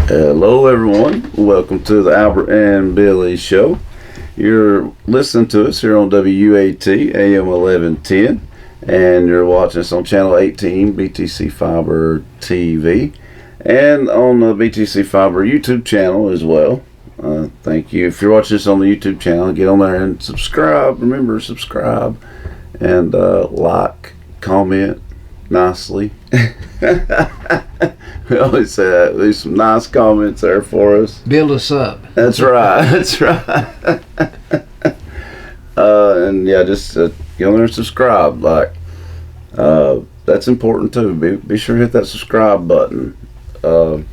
Hello, everyone. Welcome to the Albert and Billy Show. You're listening to us here on WAT AM 1110, and you're watching us on Channel 18 BTC Fiber TV, and on the BTC Fiber YouTube channel as well. Thank you. If you're watching us on the YouTube channel, get on there and subscribe. Remember, subscribe and like, comment nicely. We always say that. Leave some nice comments there for us. Build us up. That's right. That's right. And yeah, just get on there and subscribe. That's important too. Be sure to hit that subscribe button. A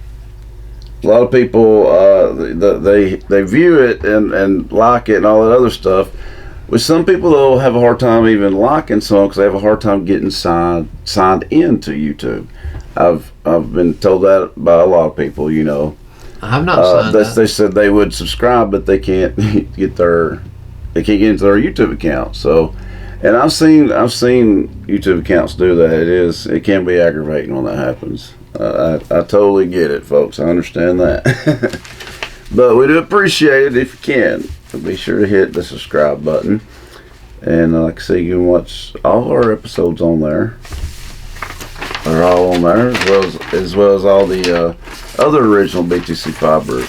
lot of people they view it and like it and all that other stuff. With some people, though, have a hard time even liking songs because they have a hard time getting signed into YouTube. I've been told that by a lot of people. You know, I've not signed up. They said they would subscribe, but they can't get into their YouTube account. So, and I've seen YouTube accounts do that. It can be aggravating when that happens. I totally get it, folks. I understand that. But we do appreciate it if you can. So be sure to hit the subscribe button. And like I say, you can watch all of our episodes on there. They're all on there, as well as all the other original BTC Fiber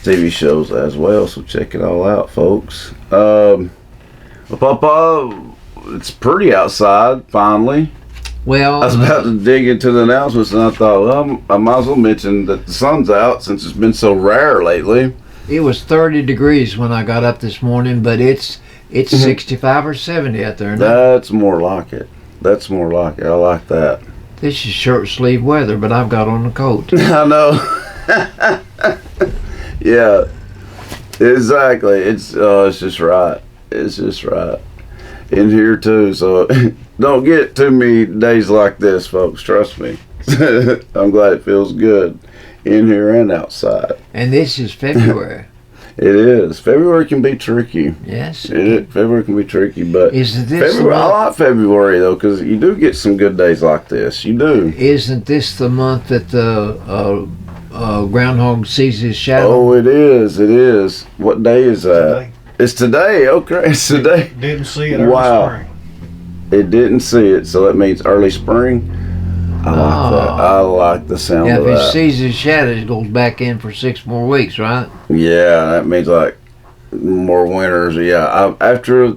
TV shows as well. So check it all out, folks. Well, Papa, it's pretty outside, finally. Well, I was about to dig into the announcements, and I thought, well, I might as well mention that the sun's out since it's been so rare lately. it was 30 degrees when I got up this morning, but it's 65 or 70 out there now. That's more like it. That's more like it. I like that. This is short sleeve weather, but I've got on a coat. I know. Yeah, exactly. It's just right. It's just right. In here too, so don't get too many days like this, folks. Trust me. I'm glad it feels good in here and outside. And this is February. It is. February can be tricky. Yes. February can be tricky, but Isn't this February, I like February though, because you do get some good days like this. You do. Isn't this the month that the groundhog sees his shadow? Oh, it is. It is. What day is that? Today. It's today. Okay, it's today. Didn't see it early Wow. spring. It didn't see it, so that means early spring. I like that. I like the sound Yeah, of if that. he sees his shadow, he goes back in for 6 more weeks, right? Yeah, that means like more winters. Yeah, after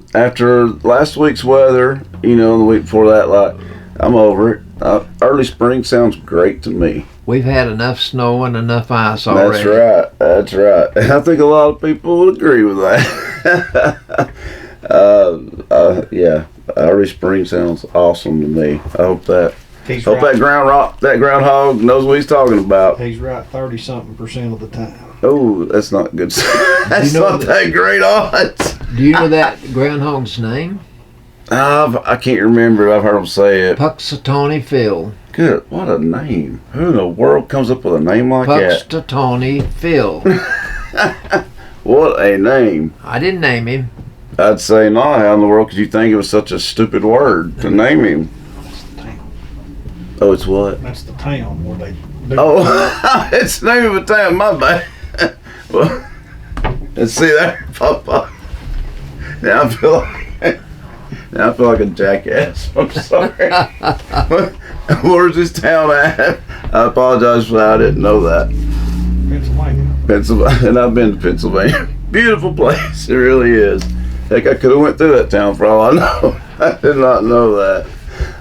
last week's weather, you know, the week before that, like I'm over it. Early spring sounds great to me. We've had enough snow and enough ice already. That's right. That's right. And I think a lot of people would agree with that. Yeah, early spring sounds awesome to me. I hope that. He's Hope right. that groundhog knows what he's talking about. He's right 30-something% of the time. Oh, that's not good. That's You know not that great odds. Do you know that groundhog's name? I can't remember. I've heard him say it. Puxatawny Phil. Good. What a name. Who in the world comes up with a name like that? Puxatawny Phil. What a name. I didn't name him. I'd say not. How in the world could you think it was such a stupid word to name him? That's the town. Oh, it's what? That's the town where they do. Oh, it's the name of a town. My bad. Well, let's see there, Papa. Now I feel like a jackass. I'm sorry. Where's this town at? I apologize for that. I didn't know that. Pennsylvania. And I've been to Pennsylvania. Beautiful place. It really is. Heck, I could have went through that town for all I know. I did not know that.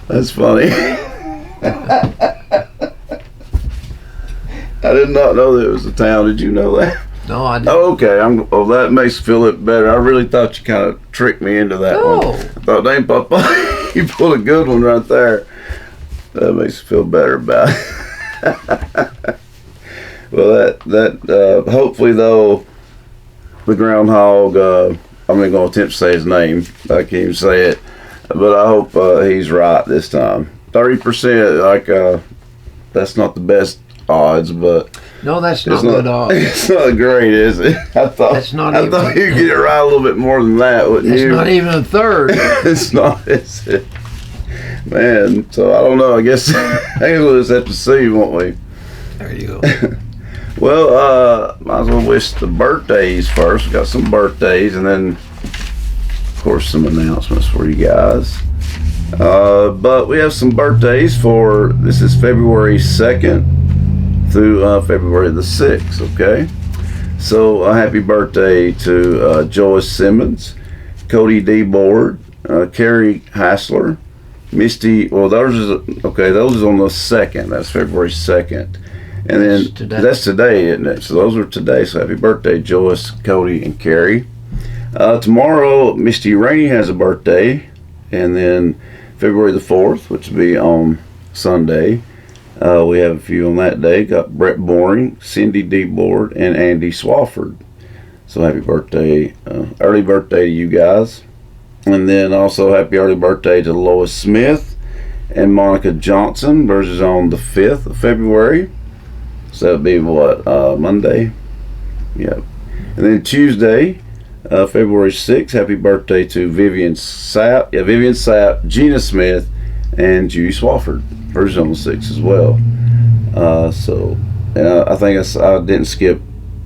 That's funny. I did not know that it was a town. Did you know that? No, I didn't. Oh, okay. That makes me feel it better. I really thought you kind of tricked me into that one. No. I thought, dang, Papa, you pulled a good one right there. That makes me feel better about it. Well, that hopefully though, the groundhog. I'm not going to attempt to say his name. I can't even say it, but I hope he's right this time. 30%. That's not the best odds, but No, that's not it's good odds. It's not great, is it? I thought you'd get it right a little bit more than that, wouldn't It's you? not even a third. It's not, is it? Man, so I don't know. I guess we'll just have to see, won't we? There you go. Well, might as well wish the birthdays first. We got some birthdays, and then, of course, some announcements for you guys. But we have some birthdays for, this is February 2nd through February the 6th, okay? So, a happy birthday to Joyce Simmons, Cody D. Board, Carrie Hassler, Misty, well, those is on the 2nd. That's February 2nd. And then that's today, isn't it? So those are today. So happy birthday, Joyce, Cody, and Carrie. Tomorrow, Misty Rainey has a birthday. And then February the 4th, which will be on Sunday, we have a few on that day. Got Brett Boring, Cindy D. Board, and Andy Swafford. So happy birthday, early birthday to you guys. And then also happy early birthday to Lois Smith and Monica Johnson. Theirs is on the 5th of February. So that would be what, Monday? Yep. And then Tuesday, February 6th, happy birthday to Vivian Sapp, Gina Smith, and Judy Swafford. Hers is on the 6th as well. I think I didn't skip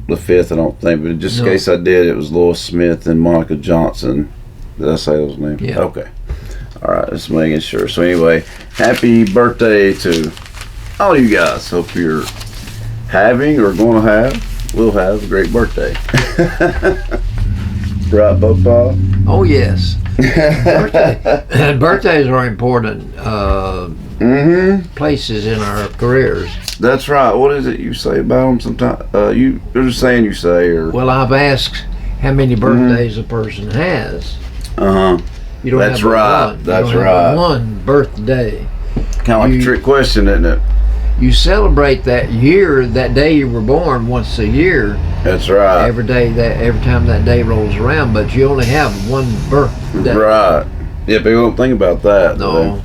the 5th, I don't think, but just in case I did, it was Lois Smith and Monica Johnson. Did I say those names? Yeah. Okay. All right, just making sure. So anyway, happy birthday to all you guys. Hope you're having or going to will have a great birthday. Right, Bob? Oh, yes. Birthdays are important places in our careers. That's right. What is it you say about them sometimes? You're just saying you say, or... Well, I've asked how many birthdays a person has. You don't That's have right. one. That's you don't right. Have one birthday. Kind of like a trick question, isn't it? You celebrate that year, that day you were born, once a year. That's right. Every time that day rolls around, but you only have one birthday. Right. Yeah, people don't think about that. No.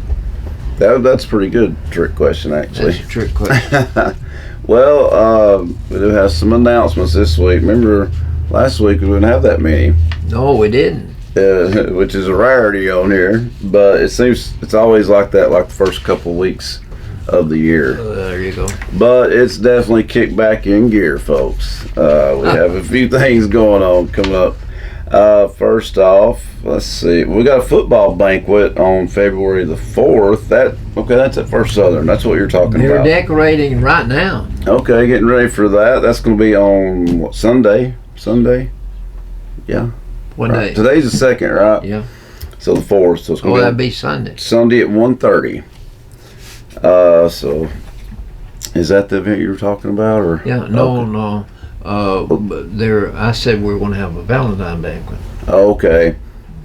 That's a pretty good trick question, actually. That's a trick question. Well, we do have some announcements this week. Remember, last week we didn't have that many. No, we didn't. Which is a rarity on here, but it seems it's always like that, like the first couple weeks of the year. There you go. But it's definitely kicked back in gear, folks. We have a few things going on coming up. First off, let's see. We got a football banquet on February the 4th. That's at First Southern. That's what you're talking They're about. decorating right now. Okay, getting ready for that. That's going to be on what, Sunday? Yeah. One Right. day. Today's the 2nd, right? Yeah. So the 4th. So it's going That'd be Sunday. Sunday at 1:30. So is that the event you were talking about, or? Yeah. No. I said we were going to have a Valentine banquet. Okay.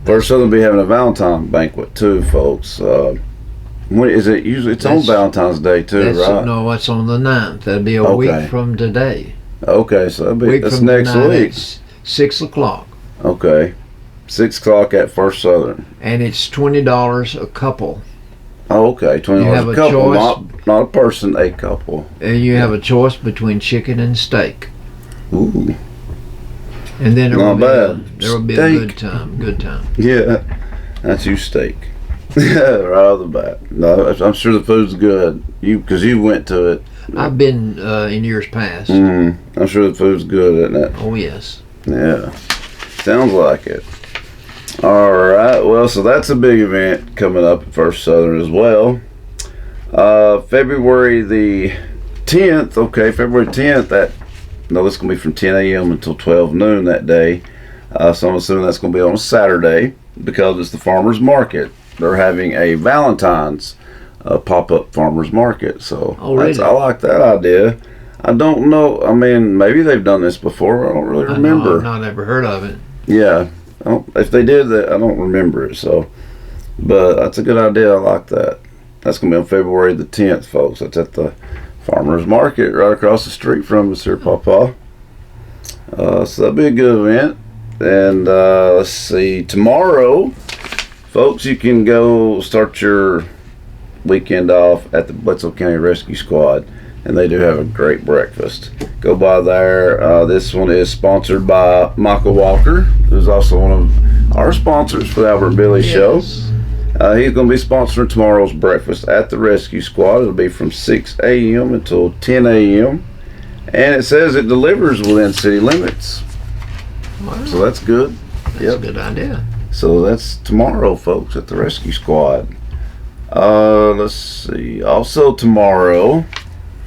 First Southern will be having a Valentine banquet too, folks. When is it usually? It's on Valentine's Day too, right? No, it's on the 9th. That'll be a week from today. Okay, so that's from next week. It's 6 o'clock. Okay, 6 o'clock at First Southern. And it's $20 a couple. Oh, okay, $20 have a a couple, choice. not a person, a couple. And you have a choice between chicken and steak. Ooh, And then there Not will bad. be a Steak. good time. yeah, that's you steak. Right off the bat. No, I'm sure the food's good. Because you went to it. I've been in years past. I'm sure the food's good, isn't it? Oh, yes. Yeah, sounds like it. All right, well, so that's a big event coming up at First Southern as well. February the 10th, February 10th, this is going to be from 10 a.m. until 12 noon that day. So I'm assuming that's going to be on a Saturday because it's the farmer's market. They're having a Valentine's pop-up farmer's market. So really? I like that idea. I don't know. I mean, maybe they've done this before. I don't really remember. I've not ever heard of it. Yeah. If they did that, I don't remember it. So, but that's a good idea. I like that. That's going to be on February the 10th, folks. That's at the farmer's market right across the street from us here, Pawpaw. So that'll be a good event. And let's see. Tomorrow, folks, you can go start your weekend off at the Bledsoe County Rescue Squad. And they do have a great breakfast. Go by there. This one is sponsored by Michael Walker, who's also one of our sponsors for the Albert and Billy Show. He's going to be sponsoring tomorrow's breakfast at the Rescue Squad. It'll be from 6 a.m. until 10 a.m. And it says it delivers within city limits. Wow. So that's good. That's Yep. a good idea. So that's tomorrow, folks, at the Rescue Squad. Let's see. Also tomorrow,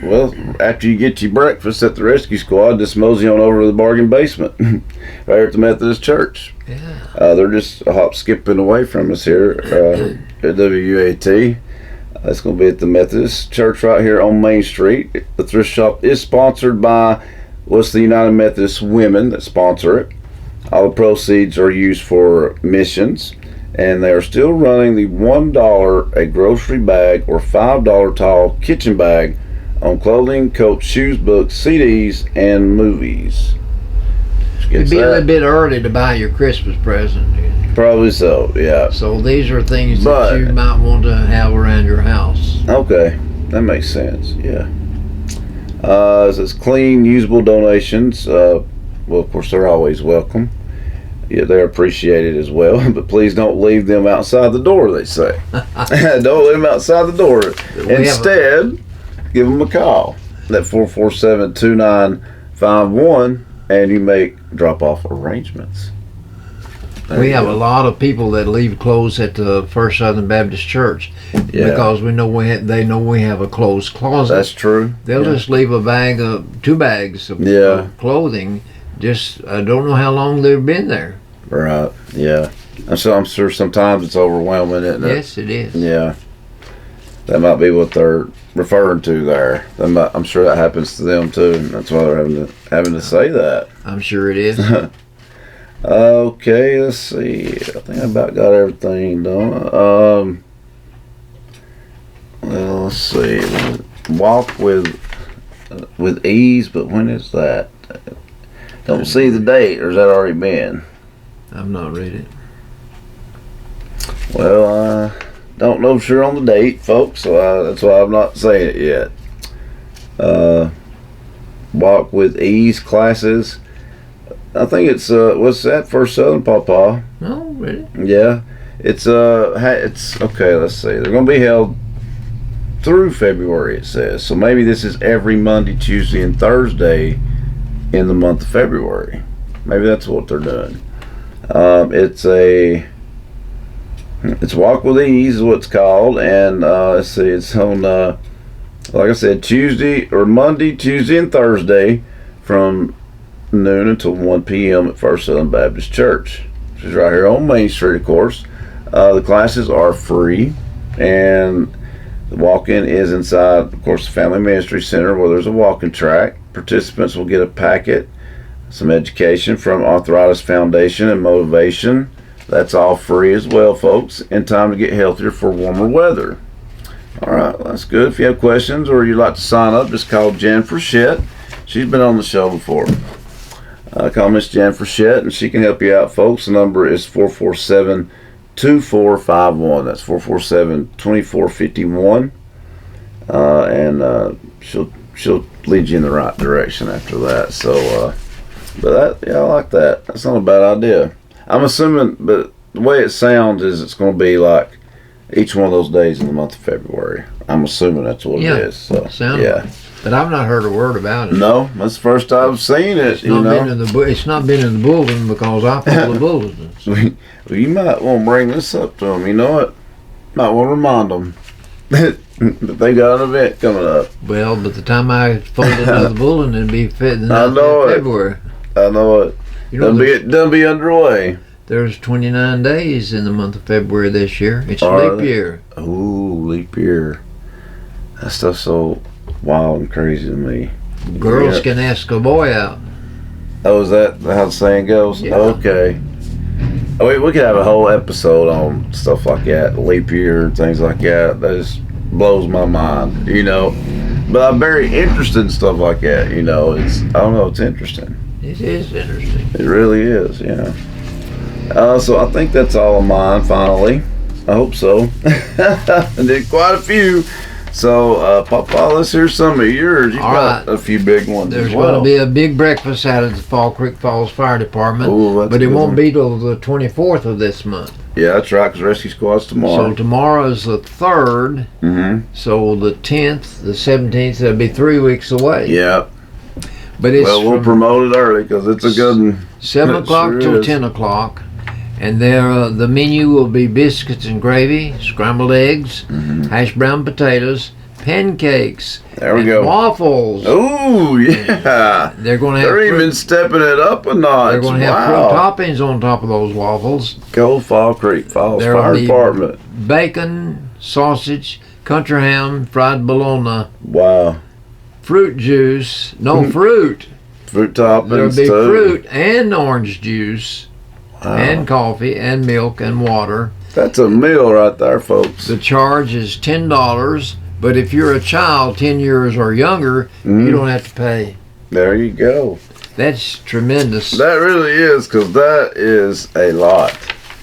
well, after you get your breakfast at the Rescue Squad, just mosey on over to the bargain basement right here at the Methodist Church. Yeah. They're just a hop skipping away from us here at WUAT. It's going to be at the Methodist Church right here on Main Street. The thrift shop is sponsored by the United Methodist Women that sponsor it. All the proceeds are used for missions, and they are still running the $1 a grocery bag or $5 tall kitchen bag on clothing, coats, shoes, books, CDs, and movies. It'd be a little bit early to buy your Christmas present. Probably so, yeah. So these are things But- that you might want to have around your house. Okay, that makes sense, yeah. It says clean, usable donations. Well, of course, they're always welcome. Yeah, they're appreciated as well, but please don't leave them outside the door, they say. Don't leave them outside the door. Instead, give them a call at 447-2951, and you make drop-off arrangements. There We you have go. a lot of people that leave clothes at the First Southern Baptist Church Yeah. because they know we have a closed closet. That's true. They'll Yeah. just leave two bags of, Yeah. of clothing. Just I don't know how long they've been there. Right, yeah. I'm sure sometimes it's overwhelming, isn't it? Yes, it is. Yeah, that might be what they're referring to there. I'm sure that happens to them too. And that's why they're having to say that. I'm sure it is. Okay, let's see. I think I about got everything done. Well, let's see. Walk with ease, but when is that? Don't see the date, or has that already been? I've not read it. Well, I don't know for sure on the date, folks, so that's why I'm not saying it yet. Walk with Ease classes. I think it's what's that, First Southern, Pawpaw? No, really? Yeah, it's okay. Let's see. They're going to be held through February, it says. So maybe this is every Monday, Tuesday, and Thursday in the month of February. Maybe that's what they're doing. It's Walk with Ease is what it's called, and let's see, it's on like I said, Monday, Tuesday, and Thursday from noon until 1 p.m. at First Southern Baptist Church, which is right here on Main Street, of course. The classes are free, and the walk-in is inside, of course, the Family Ministry Center, where there's a walking track. Participants will get a packet, some education from Arthritis Foundation, and motivation. That's all free as well, folks, in time to get healthier for warmer weather. All right, that's good. If you have questions or you'd like to sign up, just call Jan Frechette. She's been on the show before. Call Miss Jan Frechette, and she can help you out, folks. The number is 447-2451. That's 447-2451. And she'll lead you in the right direction after that. So, I like that. That's not a bad idea. I'm assuming, but the way it sounds is it's going to be like each one of those days in the month of February. I'm assuming that's what it is. So, sounds yeah. like. But I've not heard a word about it. No, that's the first I've seen it. It's not been in the bulletin because I pull the bulletins. Well, you might want to bring this up to them. You know what? Might want to remind them that they got an event coming up. Well, but the time I fold another bulletin, it'd be fit in I know it. February. I know it. You know, Done be underway. there's 29 days in the month of February this year. It's Are leap they? year. Ooh, leap year. That stuff's so wild and crazy to me. Girls Yeah. can ask a boy out. Oh, is that how the saying goes? Yeah. Okay. Oh, we could have a whole episode on stuff like that, leap year and things like that. That just blows my mind, you know. But I'm very interested in stuff like that, you know. I don't know, it's interesting. It is interesting. It really is, yeah. So I think that's all of mine, finally. I hope so. I did quite a few. So, Papa, let's hear some of yours. You've All got right. a few big ones There's as well. going to be a big breakfast out at the Fall Creek Falls Fire Department, Ooh, that's but a it good won't one. be till the 24th of this month. Yeah, that's right, because Rescue Squad's tomorrow. So tomorrow's the 3rd, Mm-hmm. so the 10th, the 17th, that'll be 3 weeks away. Yeah. But it's Well, we'll from promote it early because it's a good one. 7 It o'clock sure till is. 10 o'clock. And there, the menu will be biscuits and gravy, scrambled eggs, hash brown potatoes, pancakes, There we and go. waffles. Oh, yeah. They're going to have They're fruit, even stepping it up a notch. they're going to have Wow. fruit toppings on top of those waffles. Go Fall Creek Falls There'll Fire be- Department. Bacon, sausage, country ham, fried bologna, Wow. fruit juice. No fruit. Fruit toppings There'll be too. fruit and orange juice Wow. and coffee and milk and water. That's a meal right there, folks. The charge is $10, but if you're a child 10 years or younger, you don't have to pay. There you go. That's tremendous. That really is, because that is a lot.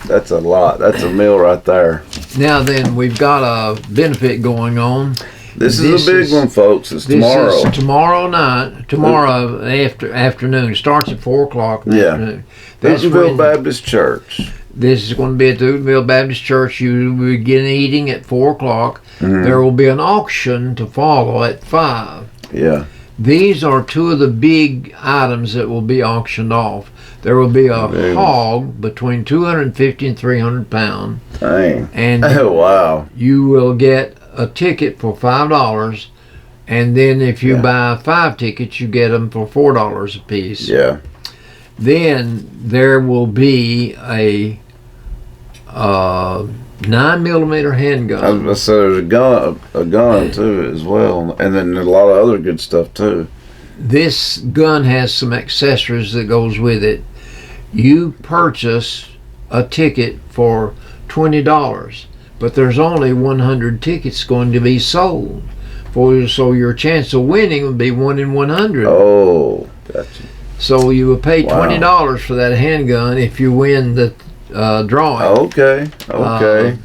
That's a lot. That's a meal right there. Now then, we've got a benefit going on. This This is a big is- one, folks. It's This tomorrow. is tomorrow night. Tomorrow afternoon. It starts at 4 o'clock in the Yeah. afternoon. That's Hootenville when Baptist Church. this is going to be at the Hootenville Baptist Church. You will begin eating at 4 o'clock. Mhm. There will be an auction to follow at 5. Yeah. These are two of the big items that will be auctioned off. There will be a Big. hog between 250 and 300 pounds, Dang. and Oh, wow. you will get a ticket for $5. And then if you Yeah. buy 5 tickets, you get them for $4 a piece. Yeah. Then there will be a 9mm I was handgun. going to say there's a gun too as well, and then a lot of other good stuff too. This gun has some accessories that goes with it. You purchase a ticket for $20, but there's only 100 tickets going to be sold. So your chance of winning would be 1 in 100. Oh, gotcha. So you would pay Wow. $20 for that handgun if you win the drawing. Okay. Okay.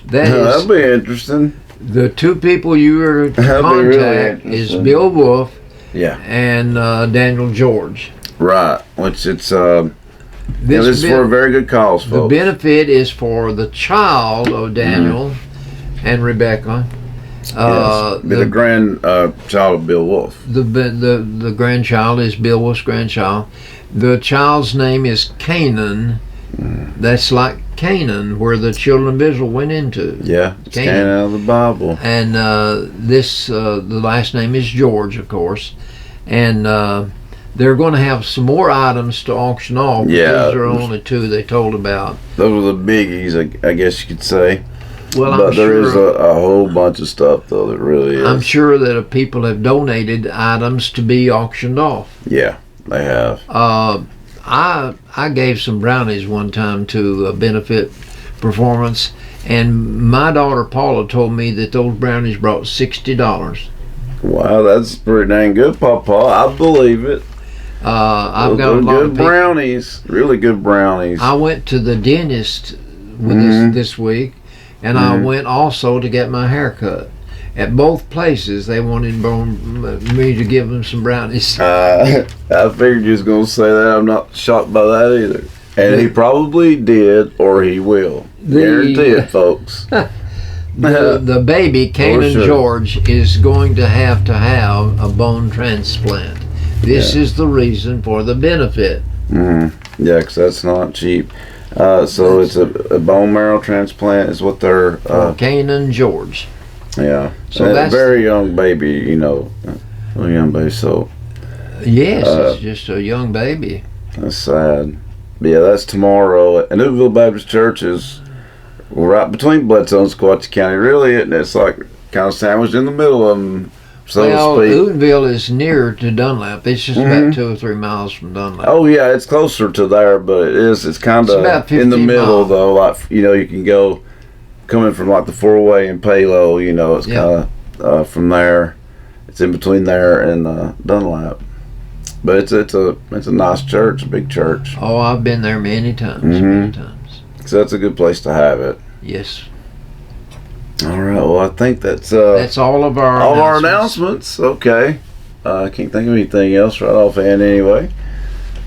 That That'll is be interesting. the two people you are to That'd be really contact is interesting. Bill Wolf Yeah. and Daniel George. Right. Which it's this This is ben- for a very good cause, the folks. benefit is for the child of Daniel and Rebecca. Yes. Be the grand child of Bill Wolf. The grandchild is Bill Wolf's grandchild. The child's name is Canaan. That's like Canaan, where the children of Israel went into. Yeah. It's Canaan. Canaan out of the Bible. And the last name is George, of course. And they're going to have some more items to auction off. Yeah. These are only 2 they told about. Those are the biggies, I guess you could say. Well, But I'm there is sure. a whole bunch of stuff, though, that really is. I'm sure that people have donated items to be auctioned off. Yeah, they have. I gave some brownies one time to a benefit performance, and my daughter Paula told me that those brownies brought $60. Wow, that's pretty dang good, Papa. I believe it. I've Those got a are lot good of people. brownies. Really good brownies. I went to the dentist with this week, and I went also to get my hair cut. At both places, they wanted me to give them some brownies. I figured you was going to say that. I'm not shocked by that either. And he probably did, or he will. Guarantee it, folks. The baby, Canaan sure. George, is going to have a bone transplant. This is the reason for the benefit. Yeah, because that's not cheap. So it's a bone marrow transplant is what they're... Canaan George. yeah. So And a that's- very young baby, you know. A young baby, so Yes, it's just a young baby. that's sad. But yeah, that's tomorrow. And Newville Baptist Church is right between Bledsoe and Sequatchie County, really, isn't it? It's like kind of sandwiched in the middle of them, so Well, to speak. Hootenville is nearer to Dunlap. It's just about 2 or 3 miles from Dunlap. Oh yeah, it's closer to there, but it's kind It's about of in the 15 middle miles. though. Like, you know, you can go coming from like the 4-way in Palo. You know, it's Yeah. kind of from there. It's in between there and Dunlap. But it's a nice church, a big church. Oh, I've been there many times. Many times. So that's a good place to have it. Yes. All right. Well, I think that's That's all of our all our announcements. announcements. Okay. I can't think of anything else right offhand anyway.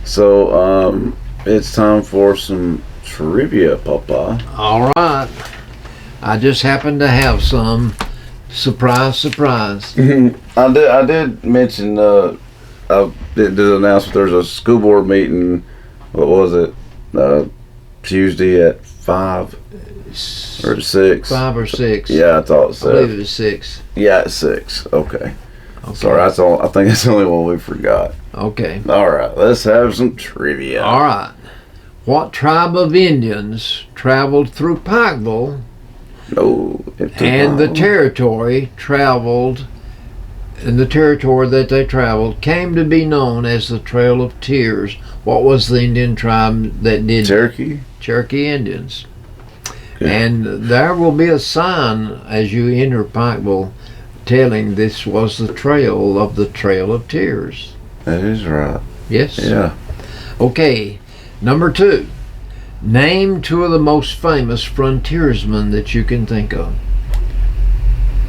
So it's time for some trivia, Papa. All right. I just happen to have some. Surprise, surprise. I did mention I did announce there's a school board meeting. What was it? Tuesday at 5 or 6? 5 or 6. Yeah, I thought I so. believe it was 6. Yeah, at 6. Okay. Okay. Sorry, that's all. I think that's the only one we forgot. Okay. All right, let's have some trivia. All right. What tribe of Indians traveled through Pikeville No. and the territory that they traveled came to be known as the Trail of Tears? What was the Indian tribe that did Cherokee. Cherokee Indians? Okay. And there will be a sign as you enter Pikeville telling this was the Trail of Tears. That is right. Yes? Yeah. Okay, number 2. Name 2 of the most famous frontiersmen that you can think of.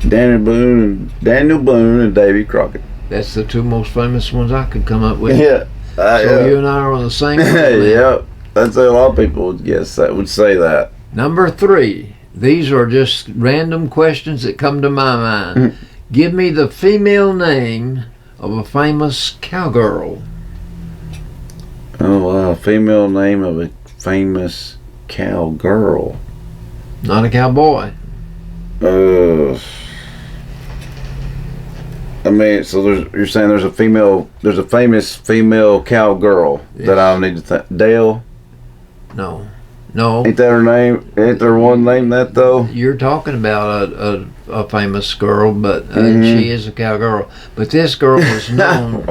Daniel Boone and Davy Crockett. That's the 2 most famous ones I could come up with. Yeah. So you and I are on the same wavelength. Yep. That's a lot of people would say that. Number 3. These are just random questions that come to my mind. Give me the female name of a famous cowgirl. Oh wow, female name of a famous cowgirl. Not a cowboy. I mean, so you're saying there's a famous female cowgirl that I need to think. Dale? No. Ain't that her name? Ain't there one named that though? You're talking about a famous girl, but she is a cowgirl. But this girl is known.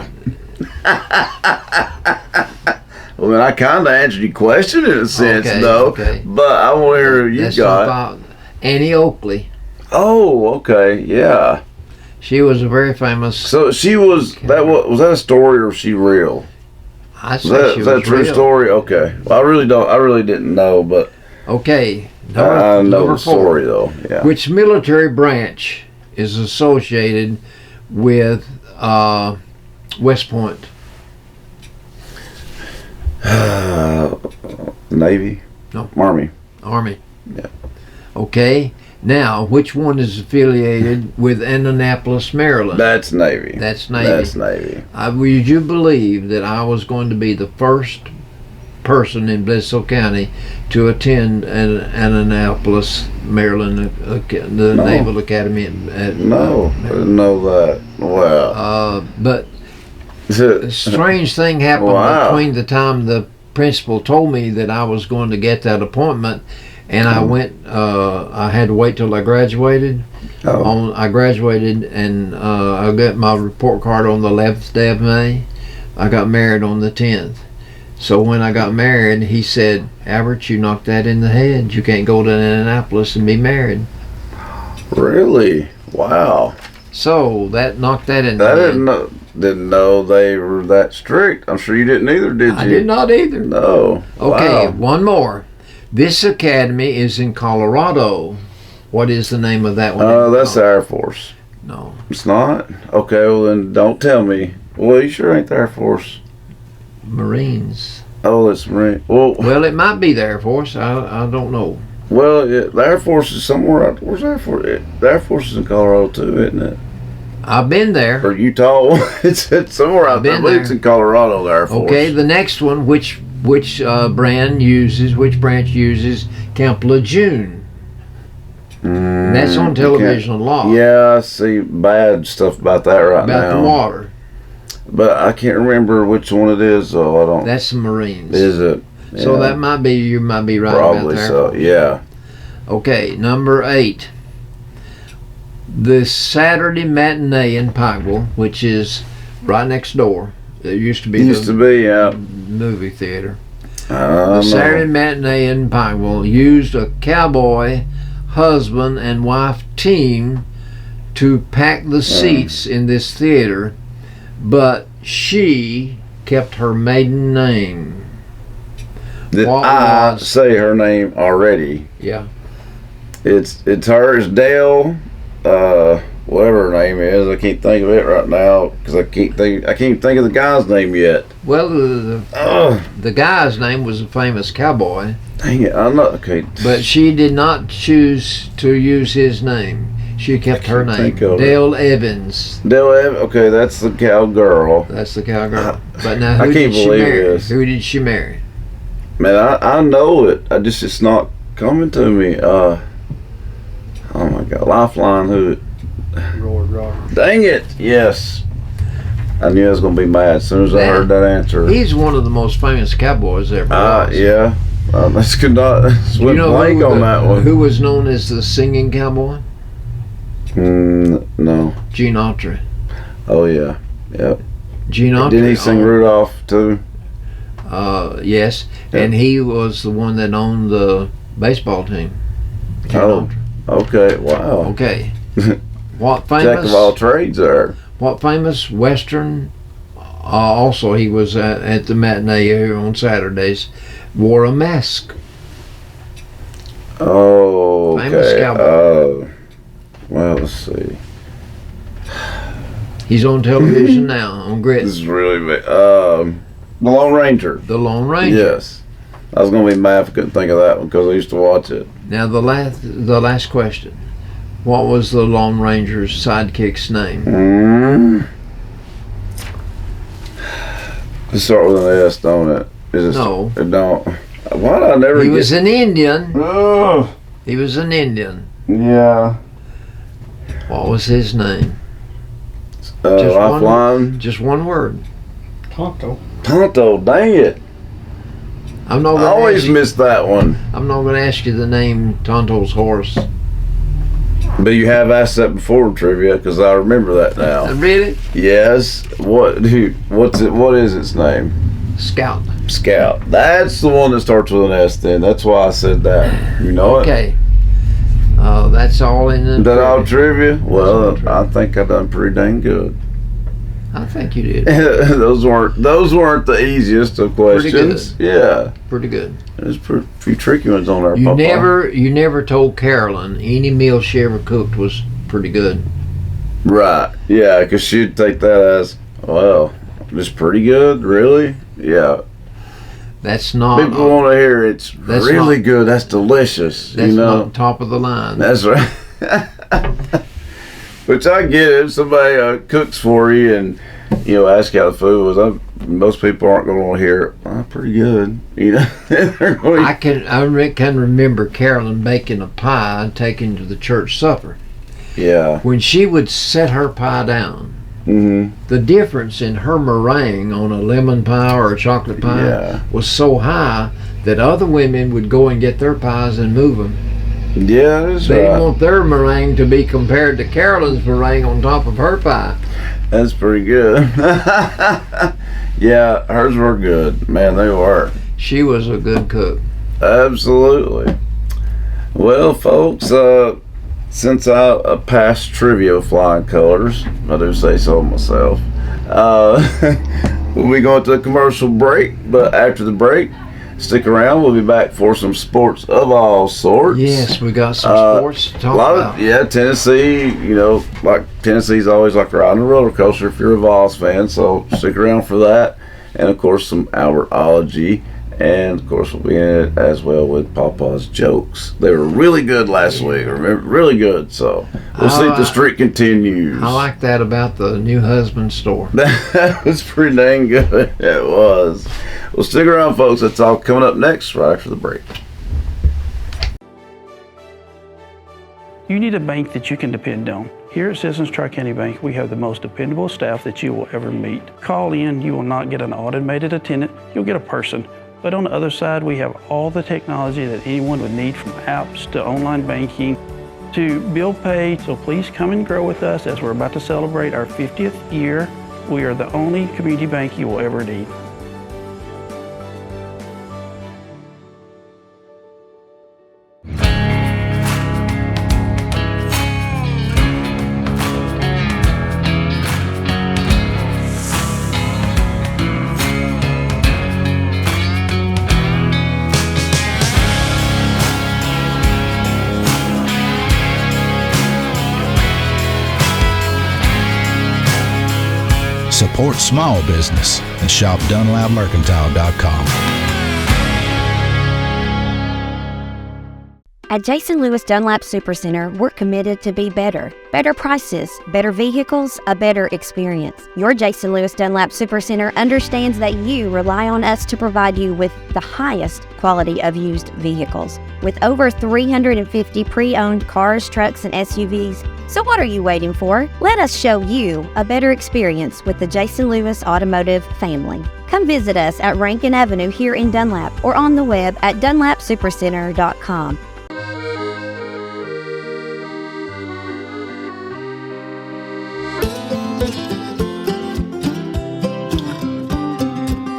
Well, then I kind of answered your question in a sense, Okay, though. okay. But I want to hear who you That's got. about Annie Oakley. Oh, okay, yeah. She was a very famous. So she was that. Was that a story or was she real? I Was say that, she was that a was true real. story? Okay. Well, I really didn't know, but Okay, I know number the 4. story though. Yeah. Which military branch is associated with West Point? Navy. No. Army. Army. Yeah. Okay. Now, which one is affiliated with Annapolis, Maryland? That's Navy. That's Navy. That's Navy. Would you believe that I was going to be the first person in Blissville County to attend an Annapolis, Maryland, the No. Naval Academy? No, I didn't know that. Wow. But a strange thing happened Wow. between the time the principal told me that I was going to get that appointment and I went. I had to wait till I graduated. Oh. I graduated and I got my report card on the 11th day of May. I got married on the 10th. So when I got married, he said, "Albert, you knocked that in the head. You can't go to Annapolis and be married." Really? Wow. So that knocked that in the I head. didn't know they were that strict. I'm sure you didn't either, did you? I did not either. No. Okay, Wow. one more. This academy is in Colorado. What is the name of that one? That's the Air Force. No. It's not? Okay, well then don't tell me. Well, you sure ain't the Air Force. Marines. Oh, it's Marine. Well, it might be the Air Force. I don't know. Well, the Air Force is somewhere out. Where's the Air Force? The Air Force is in Colorado too, isn't it? I've been there. Or Utah? it's somewhere out there. I Been believe it's there. in Colorado, the Air Force. Okay, the next one, which branch uses Camp Lejeune? That's on television a lot. Yeah, I see bad stuff about that right now. About the water. But I can't remember which one it is, so I don't. That's the Marines. Is it? So Yeah, that might be, you might be right probably about there. so. Yeah. Okay, number 8. The Saturday matinee in Pikeville, which is right next door. It used to be Used the to be, yeah. movie theater. I The don't know. Saturday matinee in Pikeville used a cowboy husband and wife team to pack the seats in this theater, but she kept her maiden name. Did What I was- say her name already? Yeah. It's her. It's Dale. Whatever her name is, I can't think of it right now because I can't think of the guy's name yet. Well, Ugh, the guy's name was a famous cowboy, dang it! I'm not okay. but she did not choose to use his name. She kept her name. think of it. Dale Evans. Okay, that's the cowgirl. That's the cowgirl. But now, I who can't did she believe marry? this. Who did she marry? Man, I know it. It's not coming to me. Oh my God, Lifeline. Who? Roy Rogers. Dang it! Yes, I knew I was gonna be mad as soon as I heard that answer. He's one of the most famous cowboys ever. was. Yeah. Let's could not You went know blank on that one. who was known as the singing cowboy? No. Gene Autry. Oh yeah. Yep. Gene Autry. Didn't he sing Rudolph too? Yes, Yeah. and he was the one that owned the baseball team. Gene Oh. Autry. Okay. Wow. Okay. What Jack famous? of all trades there. What famous Western? Also, he was at the matinee here on Saturdays. Wore a mask. Oh. Famous Okay. cowboy. Well, let's see. He's on television now on This Grit. is really big. The Lone Ranger. The Lone Ranger. Yes. I was gonna be mad if I couldn't think of that one because I used to watch it. Now the last question. What was the Lone Ranger's sidekick's name? Let's start with an S, don't it? Is it? No. It don't. Why did I never He get? was an Indian. Oh, He was an Indian. yeah. What was his name? Just one- Lifeline. Just one word. Tonto. Tonto. Dang it! I'm not I gonna always ask you, miss that one. I'm not gonna ask you the name Tonto's horse. But you have asked that before trivia because I remember that now. Really? Yes. What? What's it? What is its name? Scout. Scout. That's the one that starts with an S. Then that's why I said that. You know it. Okay. That's all in the. That all trivia. trivia? Well, all trivia. I think I done pretty dang good. I think you did. those weren't the easiest of Pretty questions. Yeah, Pretty good. there's a few tricky ones on there. You Papa. never told Carolyn any meal she ever cooked was pretty good. Right? Yeah, because she'd take that as well. It's pretty good, really. Yeah, That's not. people want to hear it's that's really not- good. That's delicious. That's you know, not top of the line. that's right. Which I get it. If somebody cooks for you and ask you how the food was, most people aren't going to want to hear, pretty good. They're going. I can remember Carolyn baking a pie and taking to the church supper. Yeah. When she would set her pie down, Mm-hmm. the difference in her meringue on a lemon pie or a chocolate pie Yeah. was so high that other women would go and get their pies and move them. Yeah, that's They didn't right. want their meringue to be compared to Carolyn's meringue on top of her pie. That's pretty good. Yeah, hers were good. Man, they were. She was a good cook. Absolutely. Well, folks, since I passed trivia with flying colors, I do say so myself, we'll be going to a commercial break, but after the break, stick around. We'll be back for some sports of all sorts. Yes, we got some sports to A talk lot about. of Tennessee. Like Tennessee's always like riding a roller coaster if you're a Vols fan. So stick around for that, and of course some Albertology, and of course we'll be in it as well with Papa's jokes. They were really good last week. Remember, really good. So we'll see if the streak continues. I like that about the new husband store. That was pretty dang good. It was. Well, stick around, folks. That's all coming up next right after the break. You need a bank that you can depend on. Here at Citizens Tri-County Bank, we have the most dependable staff that you will ever meet. Call in, you will not get an automated attendant, you'll get a person. But on the other side, we have all the technology that anyone would need, from apps to online banking to bill pay. So please come and grow with us as we're about to celebrate our 50th year. We are the only community bank you will ever need. Support small business and shop DunlapMercantile.com. At Jason Lewis Dunlap Supercenter, we're committed to be better. Better prices, better vehicles, a better experience. Your Jason Lewis Dunlap Supercenter understands that you rely on us to provide you with the highest quality of used vehicles. With over 350 pre-owned cars, trucks, and SUVs. So what are you waiting for? Let us show you a better experience with the Jason Lewis Automotive family. Come visit us at Rankin Avenue here in Dunlap or on the web at dunlapsupercenter.com.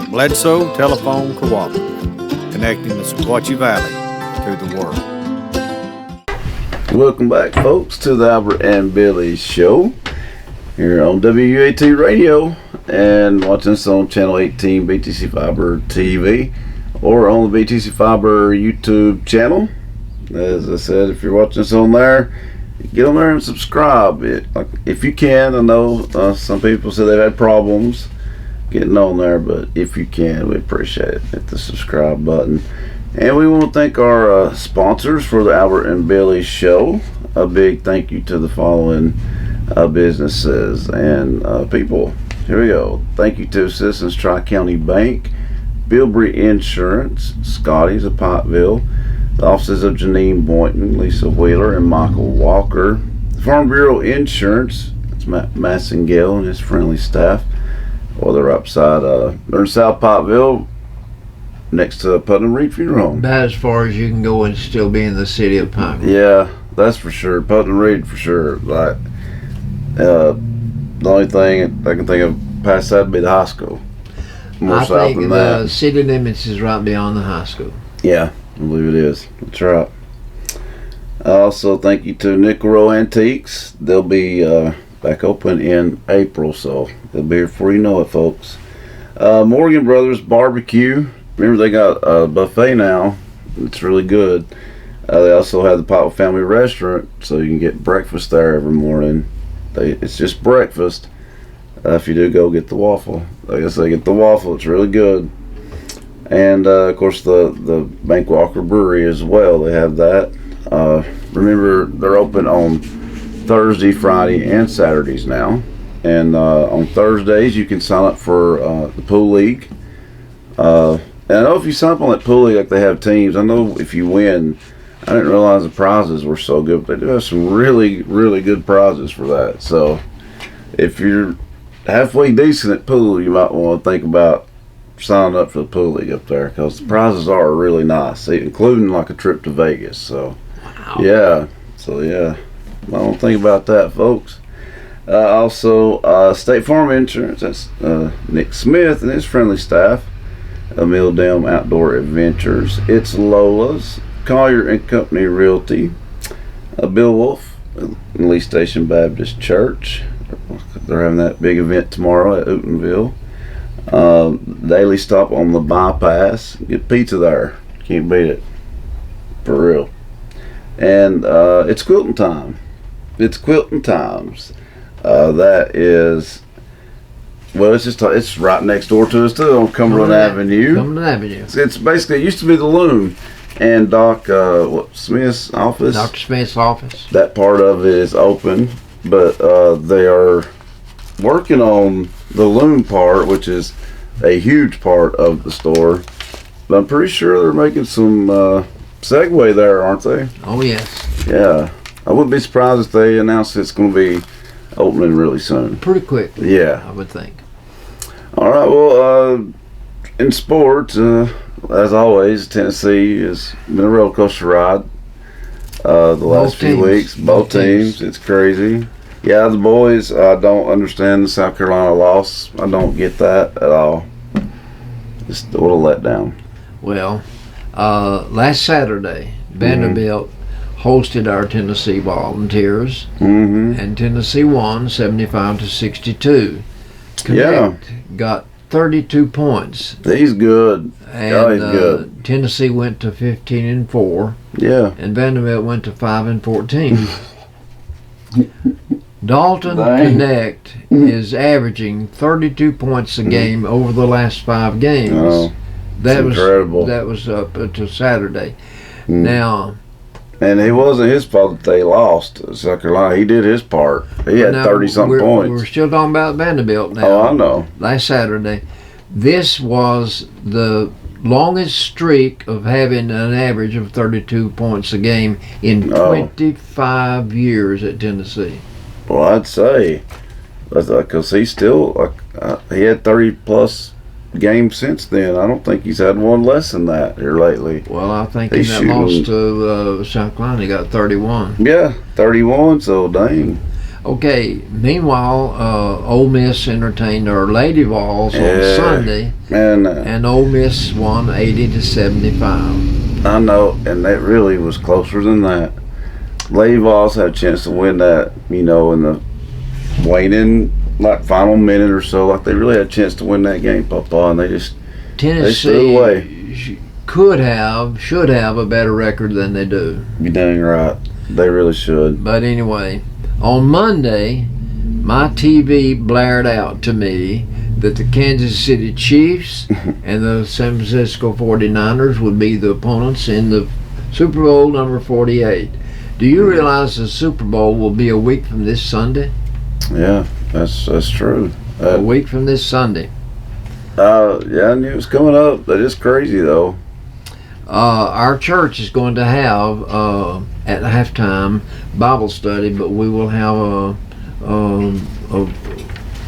Bledsoe Telephone Cooperative, connecting the Sequatchie Valley to the world. Welcome back, folks, to the Albert and Billy Show here on WUAT Radio and watching us on Channel 18 BTC Fiber TV or on the BTC Fiber YouTube channel. As I said, if you're watching us on there, get on there and subscribe. If you can, I know some people say they've had problems getting on there, but if you can, we appreciate it. Hit the subscribe button. And we want to thank our sponsors for the Albert and Billy Show. A big thank you to the following businesses and people. Here we go. Thank you to Citizens Tri-County Bank, Bilbrey Insurance, Scotty's of Pottville, the offices of Janine Boynton, Lisa Wheeler, and Michael Walker, the Farm Bureau Insurance, it's Matt Massengale and his friendly staff. Well, they're upside, they're in South Pottville, next to Putnam Reed Funeral Home. About as far as you can go and still be in the city of Pineville. Yeah, that's for sure. Putnam Reed for sure. Like, the only thing I can think of past that would be the high school. More I south think than the that. city limits is right beyond the high school. Yeah, I believe it is. That's right. Also, thank you to Nickel Row Antiques. They'll be back open in April, so they'll be here before you know it, folks. Morgan Brothers Barbecue. Remember, they got a buffet now. It's really good. They also have the Pottville Family Restaurant, so you can get breakfast there every morning. It's just breakfast. If you do go get the waffle, like I say, get the waffle. It's really good. And of course, the Bank Walker Brewery as well. They have that. Remember, they're open on Thursday, Friday, and Saturdays now. And on Thursdays, you can sign up for the pool league. And I know if you sign up on that pool league, like they have teams, I know if you win, I didn't realize the prizes were so good, but they do have some really, really good prizes for that. So if you're halfway decent at pool, you might want to think about signing up for the pool league up there, because the prizes are really nice, including like a trip to Vegas. So Wow. yeah, I don't think about that, folks. Also, State Farm Insurance, that's Nick Smith and his friendly staff. Mill Dam Outdoor Adventures. It's Lola's, Collier and Company Realty, Bill Wolf, Lee Station Baptist Church. They're having that big event tomorrow at Ootenville. Daily stop on the bypass. Get pizza there. Can't beat it. For real. And it's quilting time. It's quilting times. That is, well, it's right next door to us too, on Cumberland Avenue. Cumberland Avenue. It's basically, it used to be the Loom and Doc Smith's office. Dr. Smith's office. That part of it is open, but they are working on the Loom part, which is a huge part of the store. But I'm pretty sure they're making some Segway there, aren't they? Oh, yes. Yeah. I wouldn't be surprised if they announced it's going to be opening really soon. Pretty quick, Yeah. I would think. All right. Well, in sports, as always, Tennessee has been a roller coaster ride the last few teams. weeks. Both teams. It's crazy. Yeah, the boys, I don't understand the South Carolina loss. I don't get that at all. Just what a letdown. Well, last Saturday, Vanderbilt hosted our Tennessee Volunteers, and Tennessee won 75-62. Connect got 32 points, He's good. and he's good. Tennessee went to 15-4, Yeah. and Vanderbilt went to 5-14. Dalton Dang. Connect is averaging 32 points a game over the last 5 games. Oh, That was incredible. That was up until Saturday. Now, And it wasn't his fault that they lost. South Carolina, he did his part. He had Now, 30-something We're points. still talking about Vanderbilt now. Oh, I know. Last Saturday. This was the longest streak of having an average of 32 points a game in Oh. 25 years at Tennessee. Well, I'd say, because he still, he had 30-plus games since then. I don't think he's had one less than that here lately. Well, I think in He's that shooting- loss to South Carolina, he got 31. Yeah, 31, so dang. Okay, meanwhile, Ole Miss entertained our Lady Vols on Yeah. Sunday, And and Ole Miss won 80-75. I know, and that really was closer than that. Lady Vols had a chance to win that, in the waning, final minute or so. Like, they really had a chance to win that game, Papa, and they just, Tennessee away. should have a better record than they do. be dang right. They really should. But anyway, on Monday, my TV blared out to me that the Kansas City Chiefs and the San Francisco 49ers would be the opponents in the Super Bowl number 48. Do you realize the Super Bowl will be a week from this Sunday? Yeah, that's true. A week from this Sunday. Yeah, I knew it was coming up. That is crazy, though. Our church is going to have at halftime Bible study, but we will have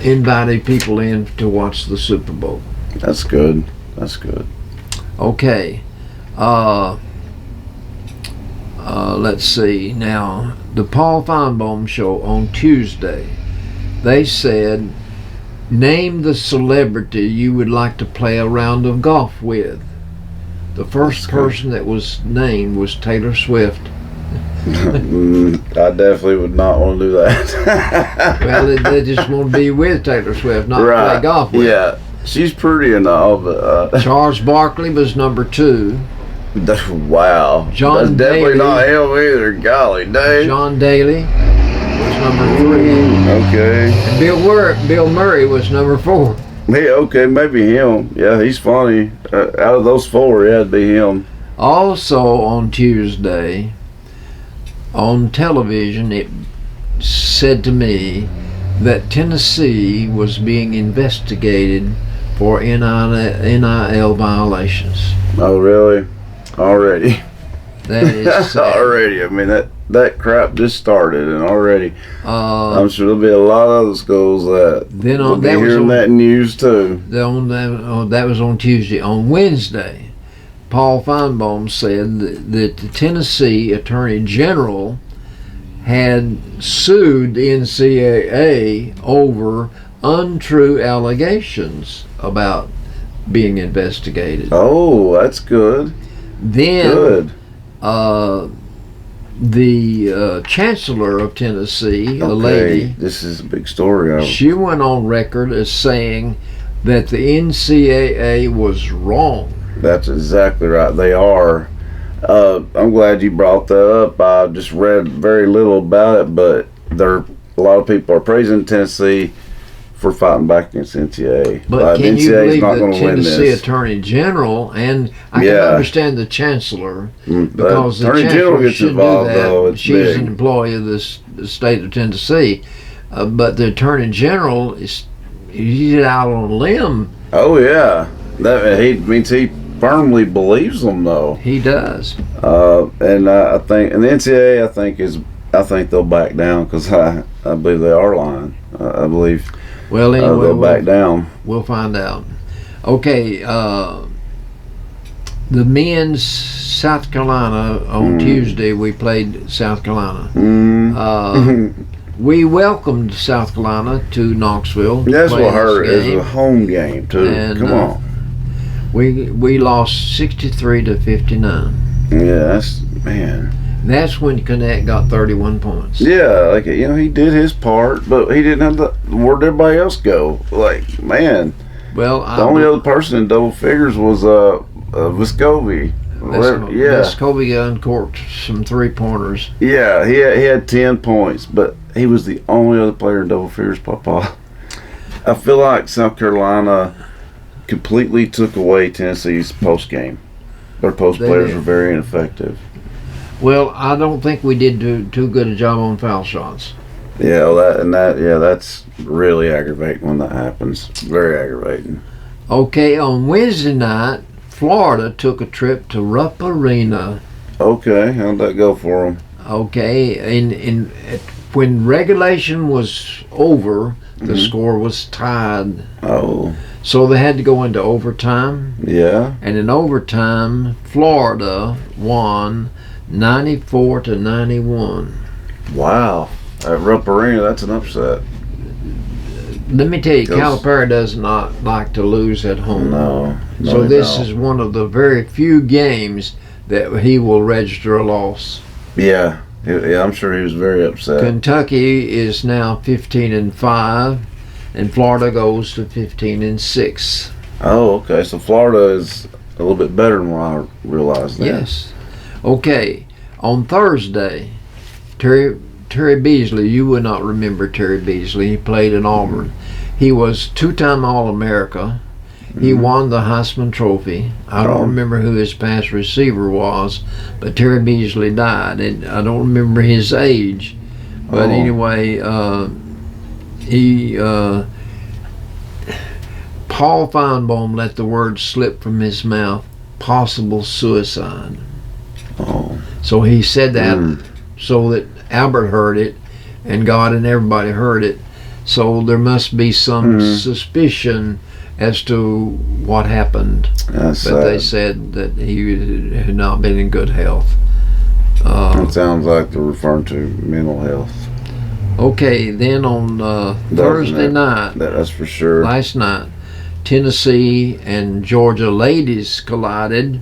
invited people in to watch the Super Bowl. That's good. That's good. Okay. Let's see. Now, the Paul Feinbaum show on Tuesday, they said, name the celebrity you would like to play a round of golf with. The first person that was named was Taylor Swift. I definitely would not want to do that. Well, they just want to be with Taylor Swift, not play golf with. Yeah, she's pretty and all, but Charles Barkley was number 2. wow, John that's definitely Daly. not him either. Golly, dang. John Daly was number 3. Okay. And Bill Murray was number 4. Hey, okay, maybe him. Yeah, he's funny. Out of those 4, yeah, it'd be him. Also on Tuesday, on television, it said to me that Tennessee was being investigated for NIL violations. Oh, really? Already. That is sad. Already. I mean, that crap just started, and already Uh, I'm sure there'll be a lot of other schools that Then will on be that was hearing on, that news too. that was on Tuesday. On Wednesday, Paul Feinbaum said that the Tennessee Attorney General had sued the NCAA over untrue allegations about being investigated. Oh, that's good. Then Good. the chancellor of Tennessee, a lady, This is a big story. she went on record as saying that the NCAA was wrong. That's exactly right. They are. I'm glad you brought that up. I just read very little about it, but a lot of people are praising Tennessee for fighting back against NCAA. But can you NCAA is believe not the going to win Tennessee this. Attorney General, and I Yeah. can understand the chancellor, because the Attorney chancellor General gets should involved, do that. though. It's She's big. an employee of the state of Tennessee, but the Attorney General he's out on a limb. Oh yeah, that means he firmly believes them though. He does. And I think, and the NCAA, I think they'll back down because I believe they are lying. I believe Well, anyway, they'll back down. we'll find out. Okay, the men's South Carolina on Tuesday, we played South Carolina. We welcomed South Carolina to Knoxville. to That's play what hurt. this It's game. a home game too. And, Come on. We lost 63-59. Yeah, that's man. That's when Connect got 31 points. Yeah, like he did his part, but he didn't have where'd everybody else go? Like man, Well, the only other person in double figures was Vescovi. Yeah, Kobe uncorked some 3-pointers. yeah, he had 10 points, but he was the only other player in double figures. Papa, I feel like South Carolina completely took away Tennessee's post game. Their post They players did. were very ineffective. Well, I don't think we did too good a job on foul shots. Yeah, that's really aggravating when that happens. Very aggravating. Okay, on Wednesday night, Florida took a trip to Rupp Arena. Okay, how'd that go for them? Okay, when regulation was over, the score was tied. Oh, So they had to go into overtime. yeah. And in overtime, Florida won 94-91. Wow. At Rupp Arena, that's an upset. Let me tell you, Goes- Calipari does not like to lose at home. No. So this is one of the very few games that he will register a loss. Yeah, I'm sure he was very upset. Kentucky is now 15-5, and Florida goes to 15-6. Oh, okay. So Florida is a little bit better than what I realized. Then. Yes. Okay. On Thursday, Terry Beasley, you would not remember Terry Beasley. He played in Auburn. He was two-time All-America. He won the Heisman Trophy. I don't remember who his past receiver was, but Terry Beasley died. And I don't remember his age. But anyway, Paul Feinbaum let the word slip from his mouth, possible suicide. Oh. So he said that so that Albert heard it and God and everybody heard it. So there must be some suspicion as to what happened. That's But they sad. said that he had not been in good health. It sounds like they're referring to mental health. Okay, then on Thursday night, That's for sure. last night, Tennessee and Georgia ladies collided.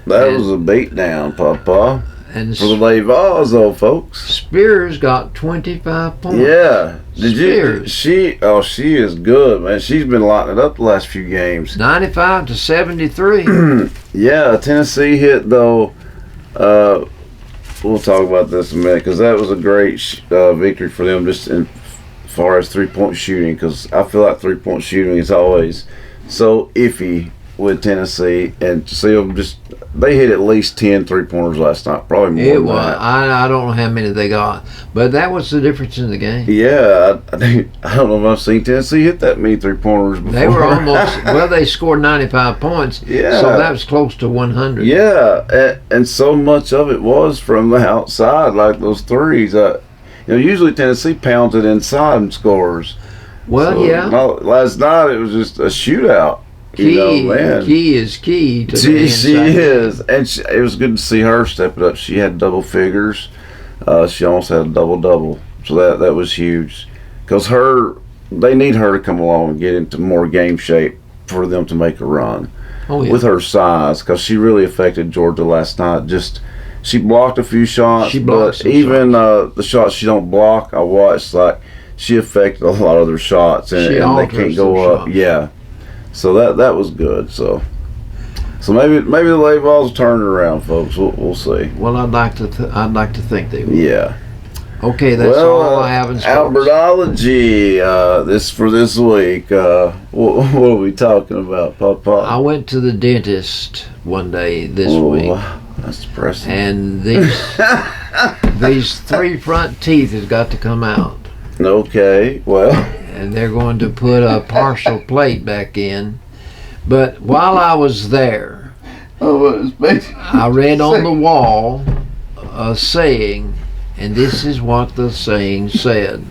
That was a beatdown, Papa. And For the Lavals, though, folks. Spears got 25 points. Yeah. Did you? Spears. She is good, man. She's been lighting it up the last few games. 95-73. Yeah, Tennessee hit, though. We'll talk about this in a minute because that was a great victory for them just as far as three-point shooting, because I feel like three-point shooting is always so iffy with Tennessee, and to see them they hit at least 10 three-pointers last night, probably more It than was. that. I don't know how many they got, but that was the difference in the game. Yeah, I don't know if I've seen Tennessee hit that many three-pointers before. They were almost, well, they scored 95 points, Yeah. so that was close to 100. Yeah, and so much of it was from the outside, like those threes. Usually Tennessee pounds it inside and scores. Well, So, yeah. no, last night it was just a shootout. Key is key to the She inside. is, and it was good to see her step it up. She had double figures. She almost had a double-double, so that was huge. Because they need her to come along and get into more game shape for them to make a run. Oh, yeah. With her size, because she really affected Georgia last night. She blocked a few shots, She blocked but some even the shots she don't block, I watched, like, she affected a lot of their shots, and She they alters can't go their up. shots. Yeah, so that was good. So maybe the Lavals will turn it around, folks. We'll see. Well, I'd like to think they would. Yeah. Okay, that's all I have in sports. Albertology. This week. What are we talking about, Papa? I went to the dentist one day this week, That's depressing. and these three front teeth has got to come out. Okay, well. And they're going to put a partial plate back in. But while I was there, I read on the wall a saying, and this is what the saying said.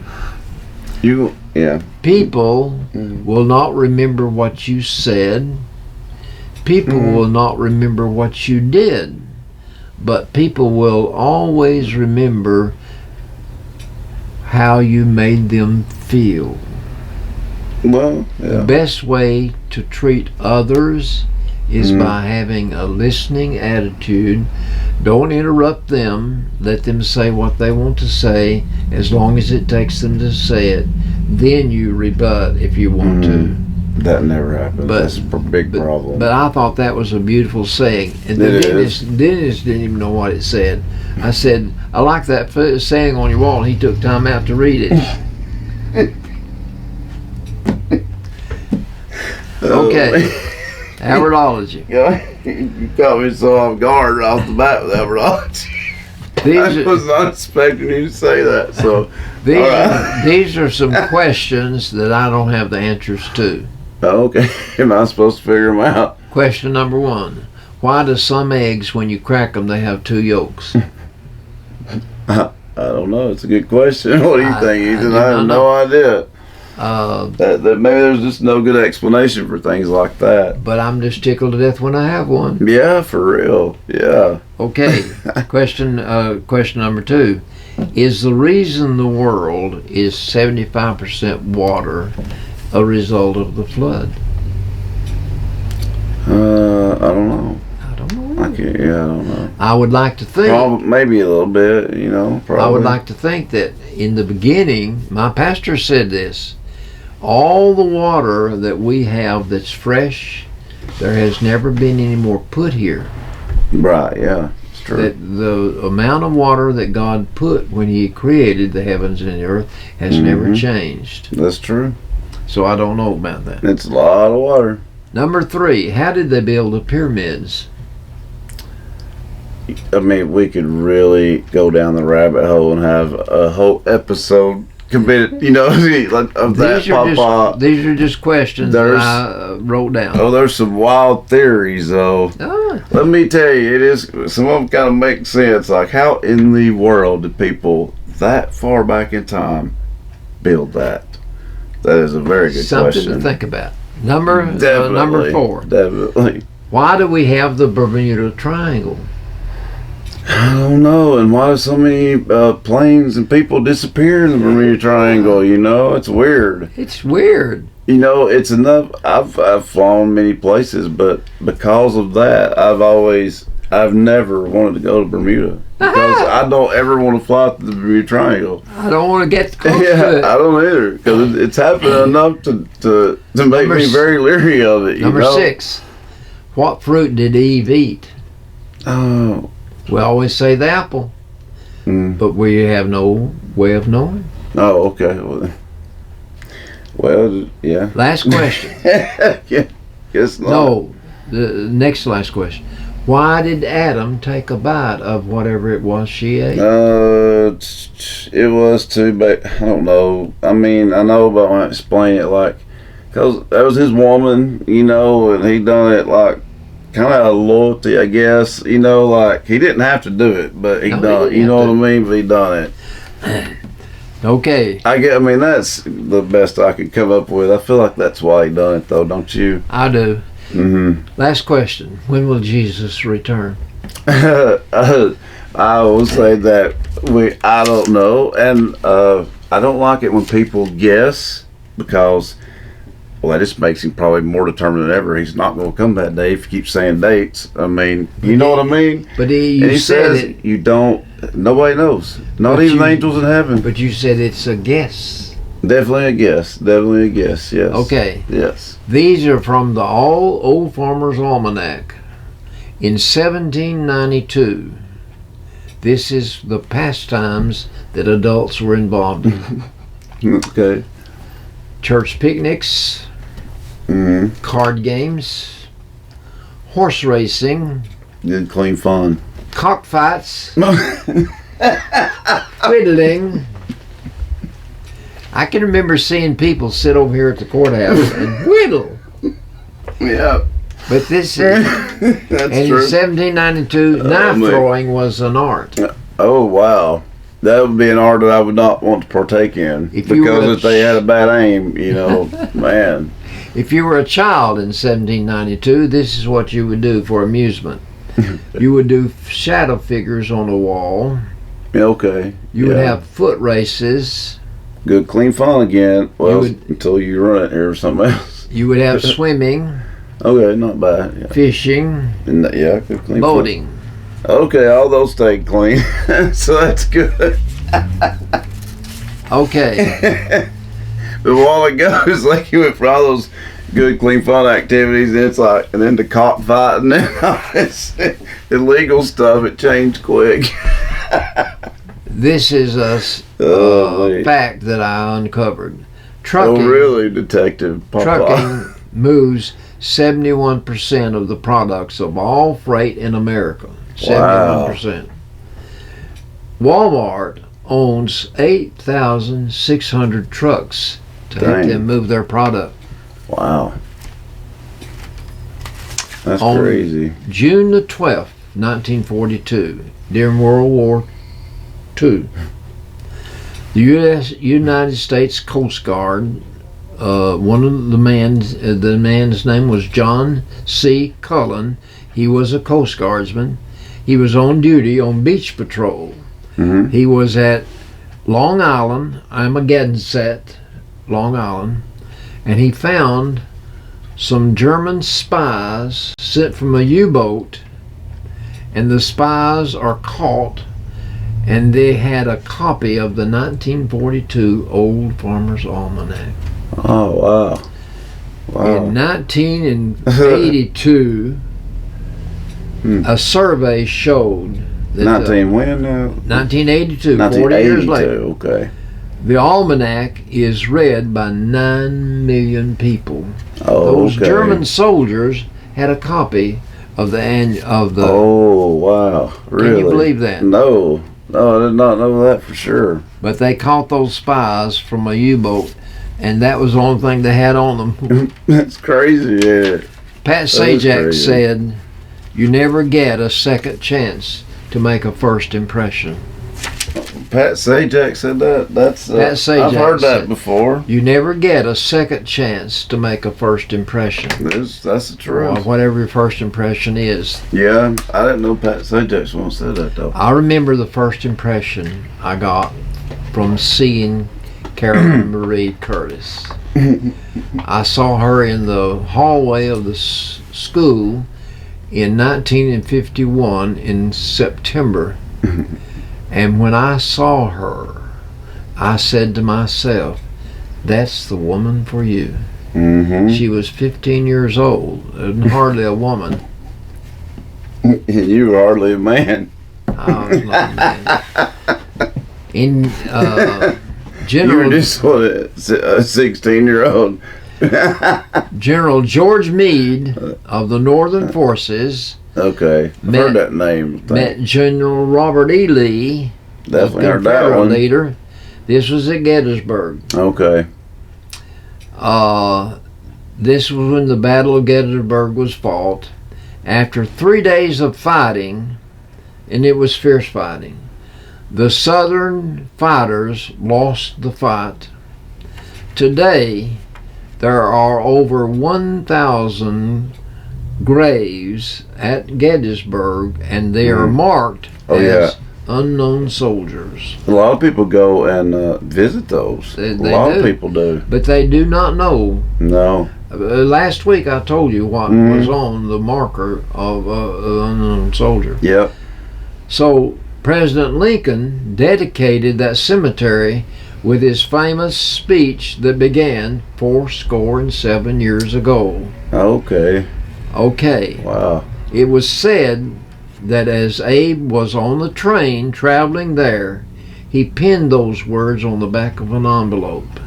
People will not remember what you said. People will not remember what you did. But people will always remember how you made them feel. Well, The yeah. best way to treat others is by having a listening attitude. Don't interrupt them. Let them say what they want to say as long as it takes them to say it. Then you rebut if you want to. That never happens. But- That's a big problem. But I thought that was a beautiful saying. And the It is. dentist didn't even know what it said. I said, I like that saying on your wall. And he took time out to read it. Okay. Albertology. You caught me so off guard off the bat with Albertology. These was not expecting you to say that. So these are some questions that I don't have the answers to. okay, am I supposed to figure them out? Question number 1. Why do some eggs, when you crack them, they have 2 yolks? I don't know. It's a good question. What do you think, Ethan? I have no idea. That maybe there's just no good explanation for things like that. But I'm just tickled to death when I have one. Yeah, for real. Yeah. Okay. Question number 2. Is the reason the world is 75% water a result of the flood? I don't know. I don't know. I don't know. I would like to think. Probably, maybe a little bit, you know. Probably. I would like to think that in the beginning, my pastor said this, all the water that we have that's fresh, there has never been any more put here. Right, yeah, it's true. That the amount of water that God put when He created the heavens and the earth has never changed. That's true. So I don't know about that. It's a lot of water. Number 3, how did they build the pyramids? I mean, we could really go down the rabbit hole and have a whole episode committed, you know, of that. These are just questions that I wrote down. Oh, there's some wild theories, though. Let me tell you, it is. Some of them kind of make sense. Like, how in the world did people that far back in time build that? That is a very good question. Something to think about. Number 4. Definitely. Why do we have the Bermuda Triangle? I don't know. And why do so many planes and people disappear in the Bermuda Triangle? You know, it's weird. It's weird. You know, it's enough. I've flown many places, but because of that, I've never wanted to go to Bermuda because I don't ever want to fly to the Bermuda Triangle. I don't want to get close Yeah, to it. I don't either because it's happened enough to make me very leery of it. Number 6. What fruit did Eve eat? Oh. We always say the apple, but we have no way of knowing. Oh, okay. Well, yeah. Last question. Yeah, guess not. No, the next last question. Why did Adam take a bite of whatever it was she ate? It was too, but I don't know. I mean, I know, but I want to explain it like, because that was his woman, you know, and he done it like kind of loyalty, I guess, you know, like he didn't have to do it, but he done it. You know what I mean? But he done it. Okay. I mean, that's the best I could come up with. I feel like that's why he done it, though, don't you? I do. Mm-hmm. Last question. When will Jesus return? I will say that I don't know, and I don't like it when people guess because, well, that just makes him probably more determined than ever. He's not going to come that day if you keep saying dates. I mean, you know what I mean? But he said says it. You don't. Nobody knows. Not even angels in heaven. But you said it's a guess. Definitely a guess. Definitely a guess. Yes. Okay. Yes. These are from the Old Farmer's Almanac. In 1792, this is the pastimes that adults were involved in. Okay. Church picnics, card games, horse racing, Good, clean fun. cockfights, fiddling. I can remember seeing people sit over here at the courthouse and whittle. Yeah. But this is, That's and true. in 1792, knife man. throwing was an art. Oh, wow. That would be an art that I would not want to partake in. If you because were a if they had a bad aim, you know, man. If you were a child in 1792, this is what you would do for amusement. You would do shadow figures on the wall. Okay. You would have foot races. Good, clean fun again. Well, You would- until you run it here or something else. You would have swimming, Okay, not bad. Yeah, fishing, and yeah, good, clean boating. fun. Okay, all those stayed clean. So that's good. Okay. But a while ago, it's like you went for all those good, clean fun activities, and it's like, and then the cockfighting and all this illegal stuff, it changed quick. This is a wait. fact that I uncovered. Trucking, Oh, really, Detective Papa? trucking moves 71% of the products of all freight in America. 71%. Walmart owns 8,600 trucks to help Dang. them move their product. Wow. That's On crazy. June the 12th, 1942, during World War II, the United States Coast Guard, one of the man's name was John C. Cullen. He was a Coast Guardsman. He was on duty on beach patrol. Mm-hmm. He was at Long Island, Amagansett, Long Island, and he found some German spies sent from a U-boat, and the spies are caught, and they had a copy of the 1942 Old Farmer's Almanac. Oh, wow. Wow. In 1982, a survey showed that 19 when now? 1982, 40 years 1982, later, okay. the almanac is read by 9 million people. Oh, Those okay. German soldiers had a copy of the Oh, wow. Really? Can you believe that? No. No, I did not know that for sure. But they caught those spies from a U-boat, and that was the only thing they had on them. That's crazy, yeah. Pat is Sajak crazy. said, "You never get a second chance to make a first impression. Pat Sajak said that? That's Pat Sajak I've heard that said- before. You never get a second chance to make a first impression." That's the Or truth. whatever your first impression is. Yeah, I didn't know Pat Sajak once said that though. I remember the first impression I got from seeing Carolyn Marie Curtis. I saw her in the hallway of the school in 1951 in September. And when I saw her, I said to myself, that's the woman for you. Mm-hmm. She was 15 years old, and hardly a woman. And you were hardly a man. I was not a man. In You were General just what, a 16-year-old. General George Meade of the Northern Forces Okay, I've Met- heard that name. I think. met General Robert E. Lee, the Definitely heard that Confederate one. leader. This was at Gettysburg. Okay. This was when the Battle of Gettysburg was fought. After 3 days of fighting, and it was fierce fighting, the Southern fighters lost the fight. Today, there are over 1,000 graves at Gettysburg, and they are marked Oh, as unknown soldiers. A lot of people go and visit those. They a lot do. of people do. But they do not know. No. Last week I told you what Mhm. was on the marker of an unknown soldier. Yep. So President Lincoln dedicated that cemetery with his famous speech that began 77 years ago. Okay. Okay, Wow. it was said that as Abe was on the train traveling there, he penned those words on the back of an envelope.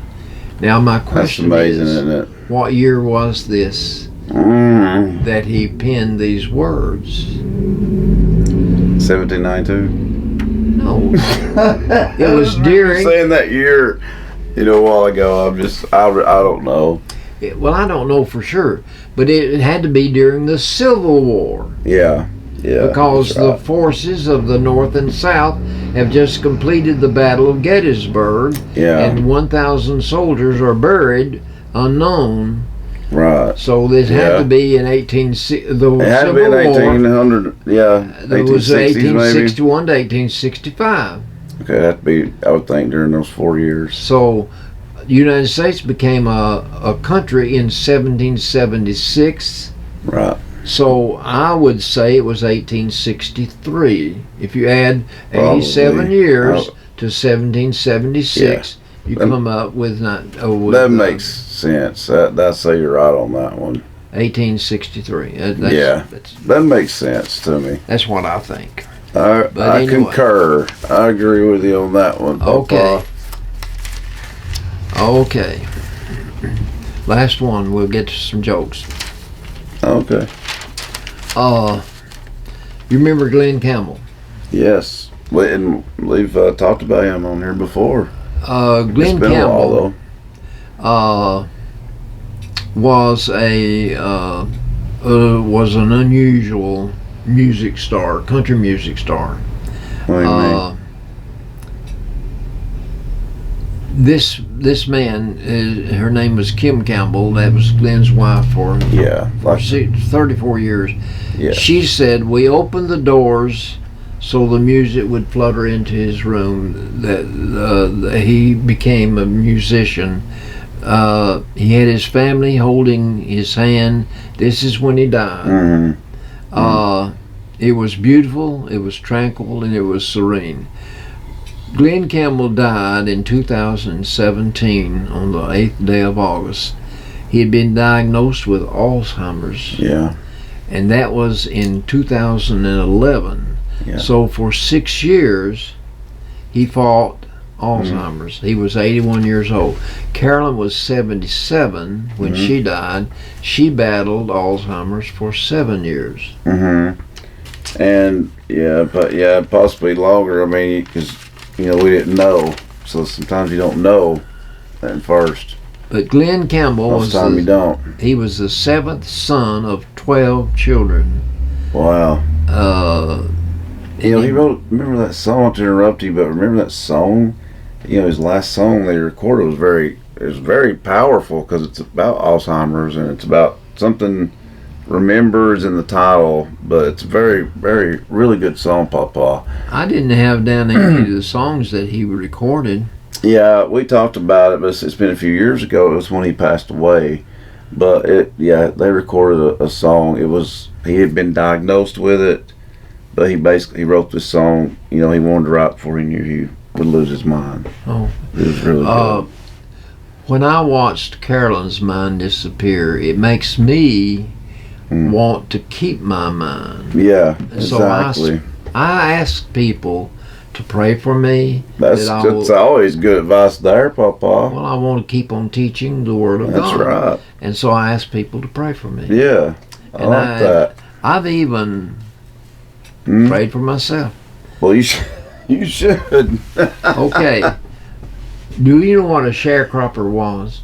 Now my That's question amazing, is, isn't it? what year was this Mm. that he penned these words? 1792. No. It was during, saying that year, a while ago. I don't know. well, I don't know for sure, but it had to be during the Civil War, Yeah. Yeah. because that's the right. forces of the North and South have just completed the Battle of Gettysburg, Yeah. and 1,000 soldiers are buried unknown. Right. So this had Yeah. to be in 1860. The It had to be Civil in War. 1800. Yeah. It was 1860s maybe. 1861 to 1865. Okay, that'd be. I would think during those 4 years. So, the United States became a country in 1776. Right. So I would say it was 1863. If you add 87 Probably. years Oh. to 1776, you That- come up with That makes sense. I'd say you're right on that one. 1863. Yeah. That's, That makes sense to me. that's what I think. I anyway. concur. I agree with you on that one. Okay. Papa. Okay. Last one. We'll get to some jokes. Okay. You remember Glenn Campbell? Yes. And we've talked about him on here before. Glenn It's been a while, Campbell was an unusual music star, country music star. What do you mean? This man, her name was Kim Campbell. That was Glenn's wife for Yeah, like 34 years. yeah. She said we opened the doors so the music would flutter into his room. That he became a musician. He had his family holding his hand. This is when he died. Mm-hmm. It was beautiful, it was tranquil, and it was serene. Glenn Campbell died in 2017 on the 8th day of August. He had been diagnosed with Alzheimer's, Yeah. and that was in 2011. Yeah. So for 6 years, he fought Alzheimer's. He was 81 years old. Carolyn was 77 when she died. She battled Alzheimer's for 7 years. Mm-hmm. And yeah, possibly longer. I mean, because we didn't know, so sometimes you don't know at first. But Glenn Campbell Most of the time you don't. he was the 7th son of 12 children. Wow. He wrote. Remember that song? Not to interrupt you, but remember that song? His last song they recorded was very powerful because it's about Alzheimer's and it's about something. Remembers in the title, but it's very, very, really good song, Papa. I didn't have down any of the songs that he recorded. Yeah, we talked about it, but it's been a few years ago. It was when he passed away. But they recorded a song. He had been diagnosed with it, but he wrote this song. He wanted to write before he knew he would lose his mind. Oh, it was really good. When I watched Carolyn's mind disappear, it makes me want to keep my mind. Yeah, So exactly. I ask people to pray for me. That's always good advice there, Papa. Well, I want to keep on teaching the Word of God. That's right. And so I ask people to pray for me. Yeah, I like that. I've even prayed for myself. Well, you should. Okay. Do you know what a sharecropper was?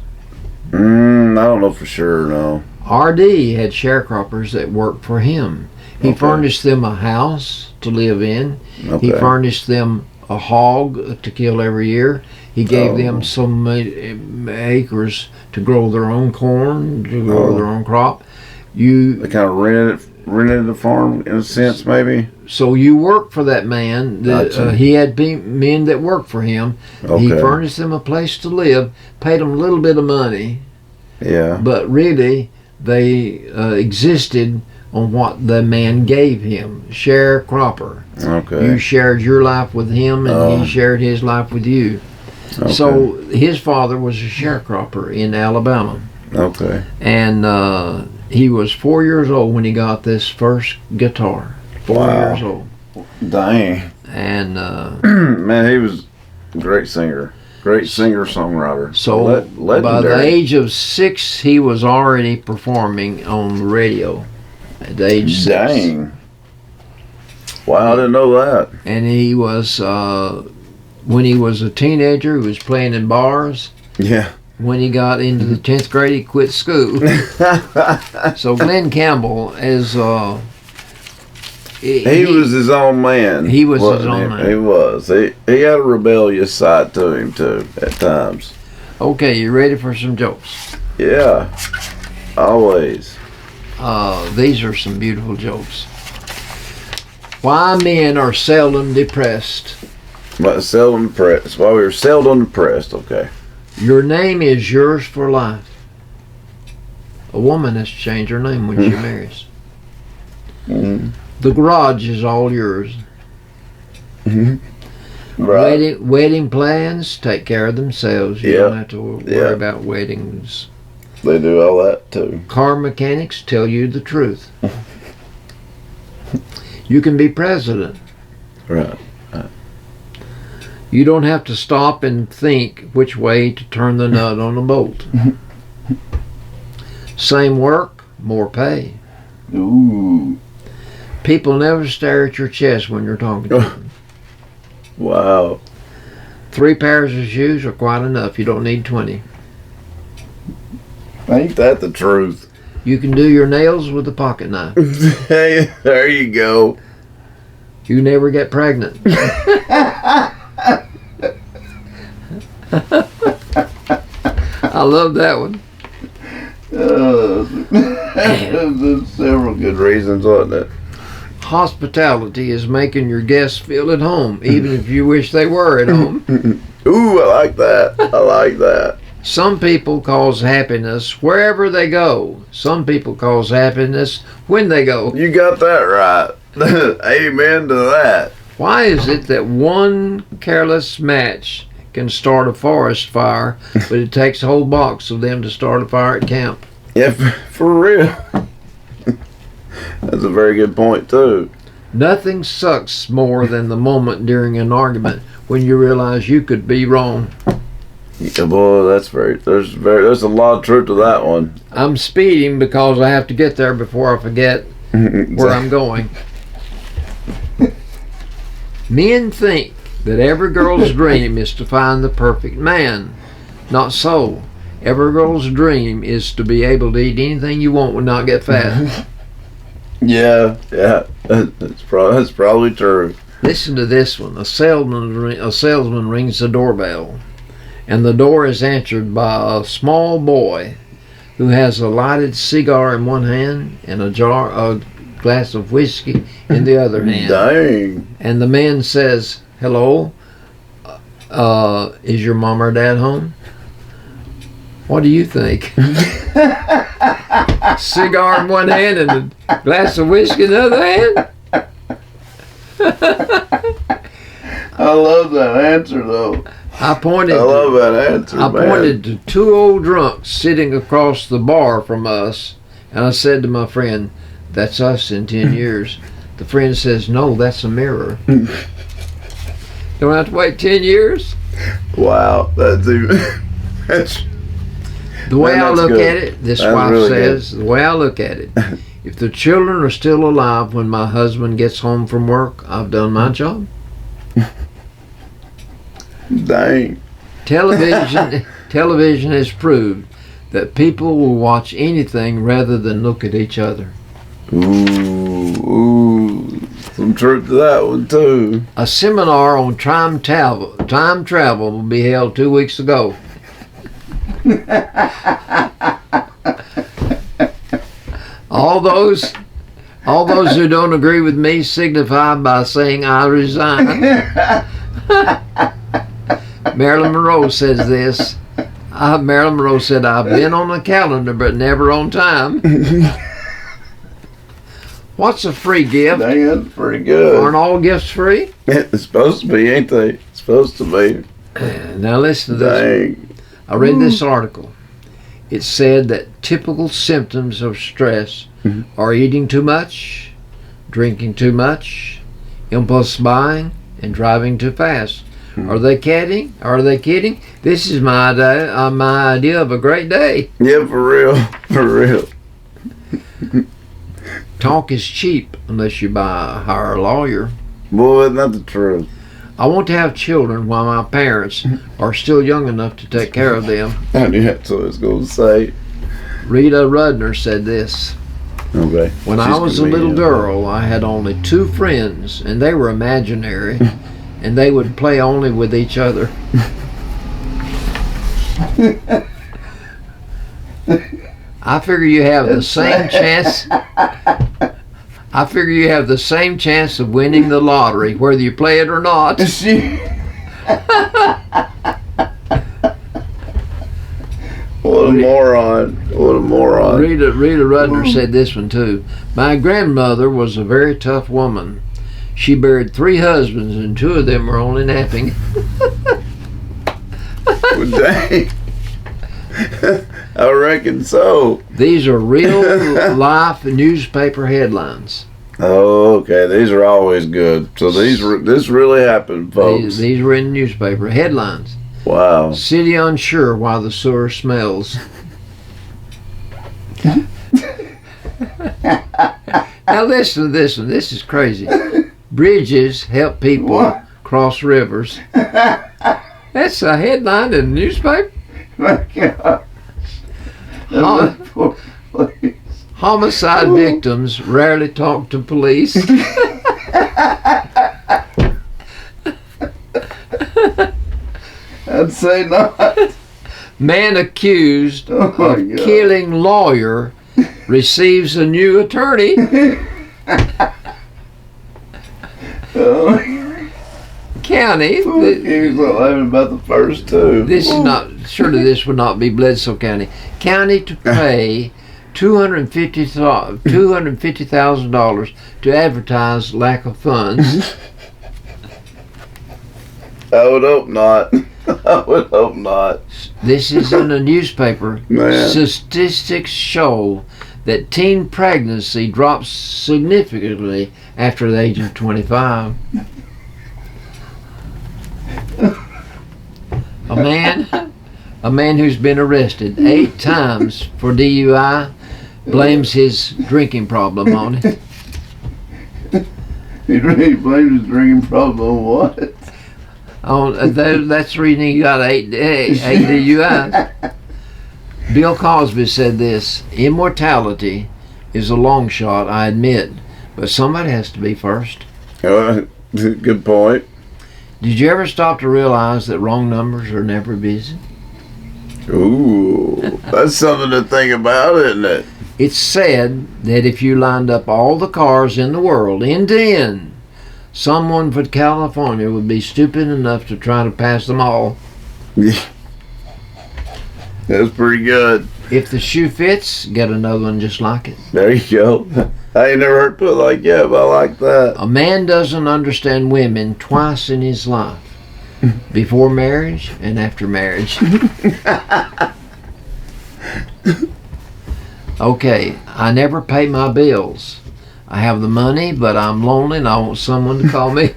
I don't know for sure, no. R.D. had sharecroppers that worked for him. He Okay. furnished them a house to live in. Okay. He furnished them a hog to kill every year. He gave Oh. them some acres to grow their own corn, to grow their own crop. They kind of rented the farm in a sense, maybe. So you work for that man. Gotcha. He had men that worked for him. He Okay. furnished them a place to live, paid them a little bit of money, Yeah. but really they existed on what the man gave him. Sharecropper. Okay. You shared your life with him, and he shared his life with you. Okay. So his father was a sharecropper in Alabama, Okay. and he was 4 years old when he got this first guitar. 4 Wow. years old. Dang. And Man, he was a great singer. Great singer-songwriter. so by the Legendary. age of 6, he was already performing on the radio at the age 6. Dang. Wow, I didn't know that. And he was, when he was a teenager, he was playing in bars. Yeah. When he got into the 10th grade, he quit school. So Glenn Campbell is... He was his own man. He was his wasn't own he? man. He was. He had a rebellious side to him, too, at times. Okay, you ready for some jokes? Yeah. Always. These are some beautiful jokes. Why men are seldom depressed. But seldom depressed. While we were seldom depressed, okay. Your name is yours for life. A woman has to change her name when she marries. The garage is all yours. Right. Wedding plans take care of themselves. You Yeah. don't have to worry Yeah. about weddings. They do all that, too. Car mechanics tell you the truth. You can be president. Right. You don't have to stop and think which way to turn the nut on a bolt. Same work, more pay. Ooh. People never stare at your chest when you're talking to them. Wow. 3 pairs of shoes are quite enough. You don't need 20. Ain't that the truth? You can do your nails with a pocket knife. Hey, there you go. You never get pregnant. I love that one. There's several good reasons, wasn't it? Hospitality is making your guests feel at home, even if you wish they were at home. Ooh, I like that. I like that. Some people cause happiness wherever they go. Some people cause happiness when they go. You got that right. Amen to that. Why is it that one careless match can start a forest fire, but it takes a whole box of them to start a fire at camp? Yeah, for real. That's a very good point, too. Nothing sucks more than the moment during an argument when you realize you could be wrong. Yeah, boy, there's a lot of truth to that one. I'm speeding because I have to get there before I forget where I'm going. Men think that every girl's dream is to find the perfect man. Not so. Every girl's dream is to be able to eat anything you want and not get fat. Yeah, that's probably true. Listen to this one. A salesman rings the doorbell, and the door is answered by a small boy who has a lighted cigar in one hand and a glass of whiskey in the other hand. Dang. And the man says, "Hello, is your mom or dad home?" What do you think? Cigar in one hand and a glass of whiskey in the other hand? I love that answer, though. I love that answer, man. pointed to 2 old drunks sitting across the bar from us, and I said to my friend, "That's us in 10 years." The friend says, "No, that's a mirror." Don't have to wait 10 years? Wow, that's The way Man, I that's look good. at it, this That's wife really says, the way I look at it, if the children are still alive when my husband gets home from work, I've done my job. Dang. Television has proved that people will watch anything rather than look at each other. Ooh, some truth to that one, too. A seminar on time travel will be held 2 weeks ago. All those who don't agree with me signify by saying I resign. Marilyn Monroe says this. Marilyn Monroe said, "I've been on the calendar but never on time." What's a free gift? Dang, that's pretty good. Aren't all gifts free? It's supposed to be, ain't they? It's supposed to be. Now listen to this. Dang. I read this article. It said that typical symptoms of stress are eating too much, drinking too much, impulse buying, and driving too fast. Are they kidding? Are they kidding? This is my idea of a great day. Yeah, for real. For real. Talk is cheap unless you hire a lawyer. Boy, isn't that the truth? I want to have children while my parents are still young enough to take care of them. I knew that's what I was going to say. Rita Rudner said this. Okay. When I was a little girl, I had only 2 friends, and they were imaginary, and they would play only with each other. I figure you have the same chance. I figure you have the same chance of winning the lottery, whether you play it or not. What a moron. What a moron. Rita Rudner said this one too. My grandmother was a very tough woman. She buried 3 husbands and 2 of them were only napping. Well, dang. I reckon so. These are real life newspaper headlines. Oh, okay. These are always good. So this really happened, folks. These were in newspaper headlines. Wow. City unsure why the sewer smells. Now listen to this one. This is crazy. Bridges help people cross rivers. That's a headline in the newspaper. My gosh. Huh? Poor place. Homicide victims rarely talk to police. I'd say not. Man accused Oh my of God. killing lawyer receives a new attorney. Oh, County. he was laughing about the first two. This is not, surely this would not be Bledsoe County. County to pay $250,000 to advertise lack of funds. I would hope not. I would hope not. This is in a newspaper. Man. Statistics show that teen pregnancy drops significantly after the age of 25. A man who's been arrested 8 times for DUI blames his drinking problem on it. He blames his drinking problem on what? That's the reason he got 8 DUIs. Bill Cosby said this: immortality is a long shot, I admit, but somebody has to be first. Good point. Did you ever stop to realize that wrong numbers are never busy? Ooh, that's something to think about, isn't it? It's said that if you lined up all the cars in the world end to end, someone from California would be stupid enough to try to pass them all. Yeah. That's pretty good. If the shoe fits, get another one just like it. There you go. I ain't never heard put like that, but I like that. A man doesn't understand women twice in his life: before marriage and after marriage. Okay, I never pay my bills. I have the money, but I'm lonely and I want someone to call me.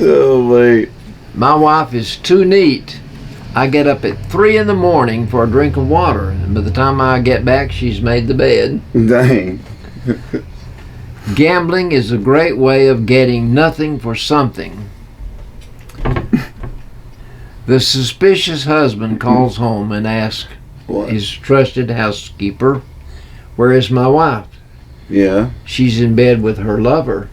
Oh, wait. My wife is too neat. I get up at 3 in the morning for a drink of water, and by the time I get back, she's made the bed. Dang. Gambling is a great way of getting nothing for something. The suspicious husband calls home and asks What? his trusted housekeeper, "Where is my wife?" Yeah. "She's in bed with her lover."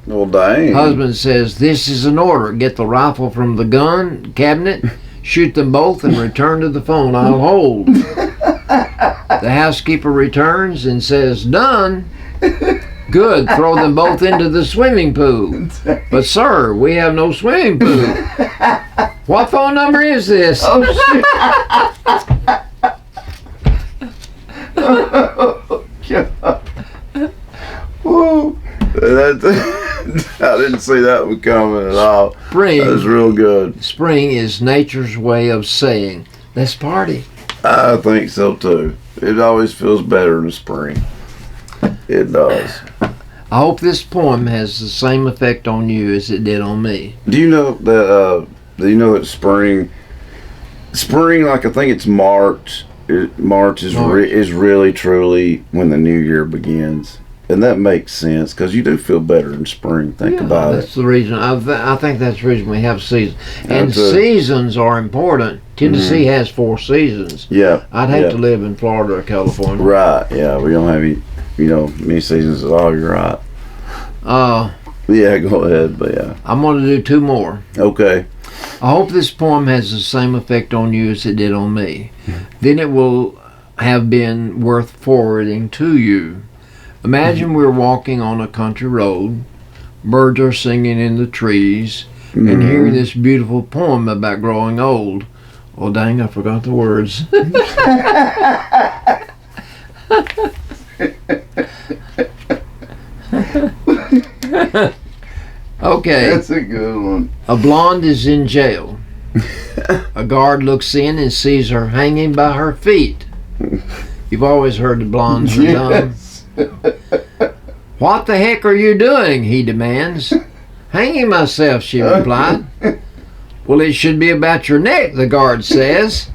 Well, dang. Husband says, "This is an order. Get the rifle from the gun cabinet, shoot them both, and return to the phone. I'll hold." The housekeeper returns and says, "Done." "Good. Throw them both into the swimming pool." "But sir, we have no swimming pool." "What phone number is this?" Oh, shit. Oh, God. Whoa. I didn't see that one coming at all. Spring. That was real good. Spring is nature's way of saying, "Let's party." I think so too. It always feels better in spring. It does. I hope this poem has the same effect on you as it did on me. Do you know that? Do you know that spring? Like I think it's March. March is really truly when the new year begins, and that makes sense because you do feel better in spring. Think about That's it. the reason. I think that's the reason we have seasons. And That's it. seasons are important. Tennessee has 4 seasons. Yeah. I'd hate yeah. to live in Florida or California. Right. Yeah. We don't have any, many seasons at all. You're right. Yeah. Go ahead. But yeah. I'm going to do 2 more. Okay. I hope this poem has the same effect on you as it did on me. Then it will have been worth forwarding to you. Imagine we're walking on a country road, birds are singing in the trees, and hearing this beautiful poem about growing old. Oh dang, I forgot the words. Okay. That's a good one. A blonde is in jail. A guard looks in and sees her hanging by her feet. You've always heard the blondes are dumb. Yes. "What the heck are you doing?" he demands. "Hanging myself," she replied. "Well, it should be about your neck," the guard says.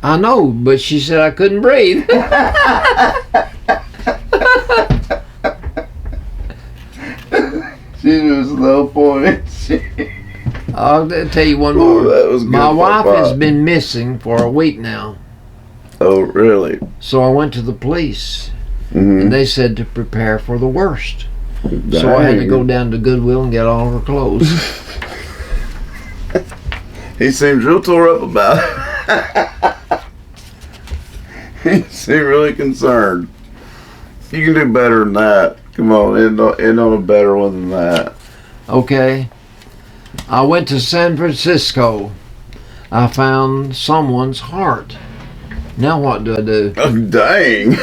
"I know, but she said I couldn't breathe." She was low points. I'll tell you one Ooh, more. that was good. My wife Papa. has been missing for a week now. Oh, really? So I went to the police, Mm-hmm. and they said to prepare for the worst. So I had to go down to Goodwill and get all of her clothes. He seems real tore up about it. He seemed really concerned. You can do better than that. Come on, end on a better one than that. Okay. I went to San Francisco. I found someone's heart. Now what do I do? Oh, dang.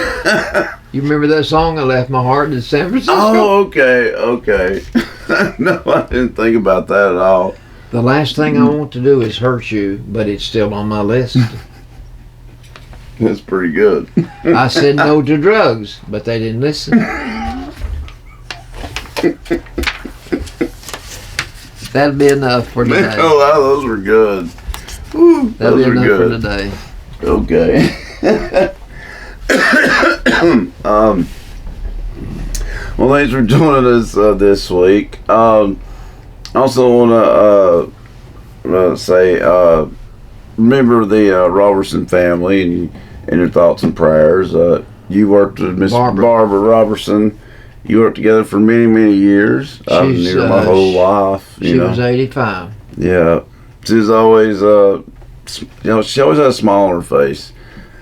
You remember that song, I Left My Heart in San Francisco? Oh, okay. No, I didn't think about that at all. The last thing I want to do is hurt you, but it's still on my list. That's pretty good. I said no to drugs, but they didn't listen. That'll be enough for today. Oh, wow, those were good. Woo, That'll be those were enough for good. today. Okay. Well, thanks for joining us this week. Also want to say, remember the Robertson family and your thoughts and prayers. You worked with Miss Barbara Robertson. You worked together for many, many years. I've knew her my whole life. She was 85. Yeah, she was always, she always had a smile on her face,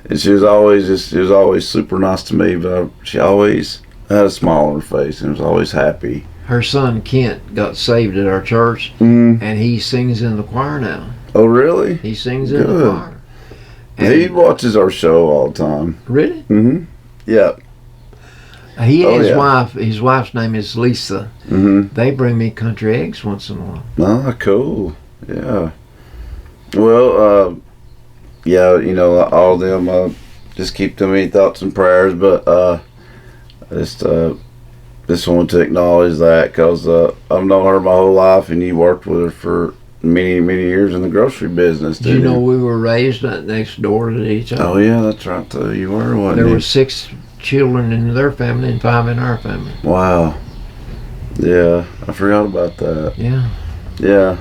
and she was always super nice to me. But she always had a smile on her face and was always happy. Her son Kent got saved at our church, Mm. and he sings in the choir now. Oh, really? He sings in the Good. choir. He watches our show all the time. Really? Mm-hmm. Yeah. He and Oh, yeah. his wife's name is Lisa. Mm-hmm. They bring me country eggs once in a while. Ah, cool. Yeah. Well, yeah, all of them, just keep them in thoughts and prayers, but just wanted to acknowledge that because I've known her my whole life, and you worked with her for many, many years in the grocery business. Did you know we were raised next door to each other? Oh, yeah, that's right. You were, wasn't There you? were 6 children in their family and 5 in our family. Wow. Yeah, I forgot about that. Yeah. Yeah.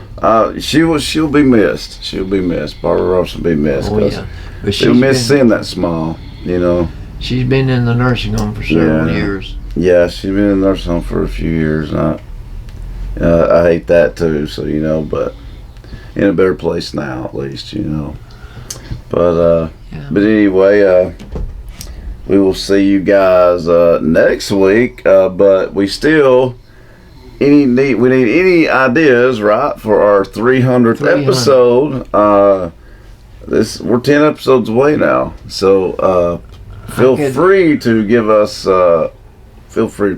She'll be missed. She'll be missed. Barbara Ross will be missed. Oh, yeah. But She'll miss seeing that smile, She's been in the nursing home for several Yeah. years. Yeah, she's been in the nursing home for a few years. And I hate that too, so, but in a better place now, at least, But, Yeah. but anyway, we will see you guys next week. But we still we need any ideas, right, for our 300th 300. episode. We're 10 episodes away now, so feel free to give us.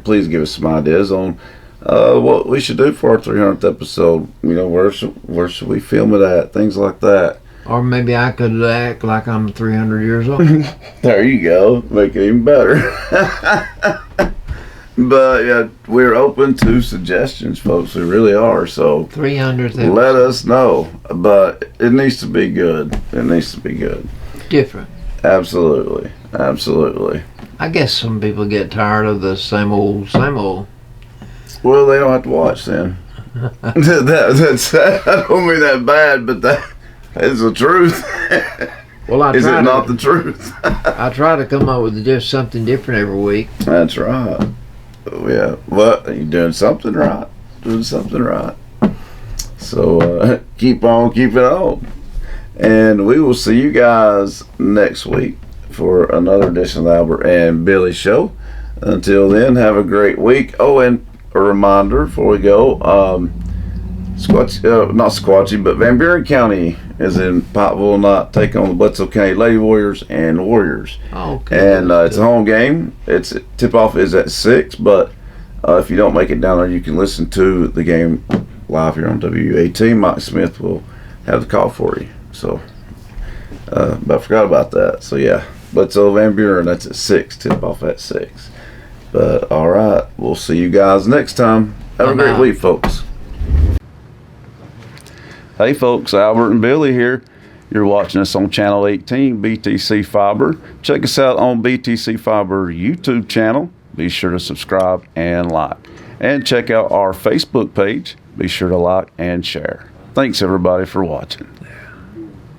Please give us some ideas on what we should do for our 300th episode. Where should we film it at? Things like that. Or maybe I could act like I'm 300 years old. There you go. Make it even better. But yeah, we're open to suggestions, folks. We really are. So 300th episode. let us know. But it needs to be good. It needs to be good. Different. Absolutely. I guess some people get tired of the same old. Well, they don't have to watch then. That's I don't mean that bad, but that is the truth. Well, Is it not the truth? I try to come up with just something different every week. That's right. Yeah. Well, you're doing something right. So keep on keeping on. And we will see you guys next week for another edition of the Albert and Billy Show. Until then, have a great week. Oh, and a reminder before we go, not Squatchy, but Van Buren County is in Pikeville tonight, taking on the Bledsoe County Lady Warriors and Warriors. Okay. And it's a home game. Tip-off is at 6, but if you don't make it down there, you can listen to the game live here on WAT. Mike Smith will have the call for you. So, but I forgot about that. So yeah, Bledsoe Van Buren, that's at 6. Tip-off at 6. But all right, we'll see you guys next time. Have a great week, folks. Hey folks, Albert and Billy here. You're watching us on Channel 18, BTC Fiber. Check us out on BTC Fiber YouTube channel. Be sure to subscribe and like. and check out our Facebook page. Be sure to like and share. Thanks everybody for watching.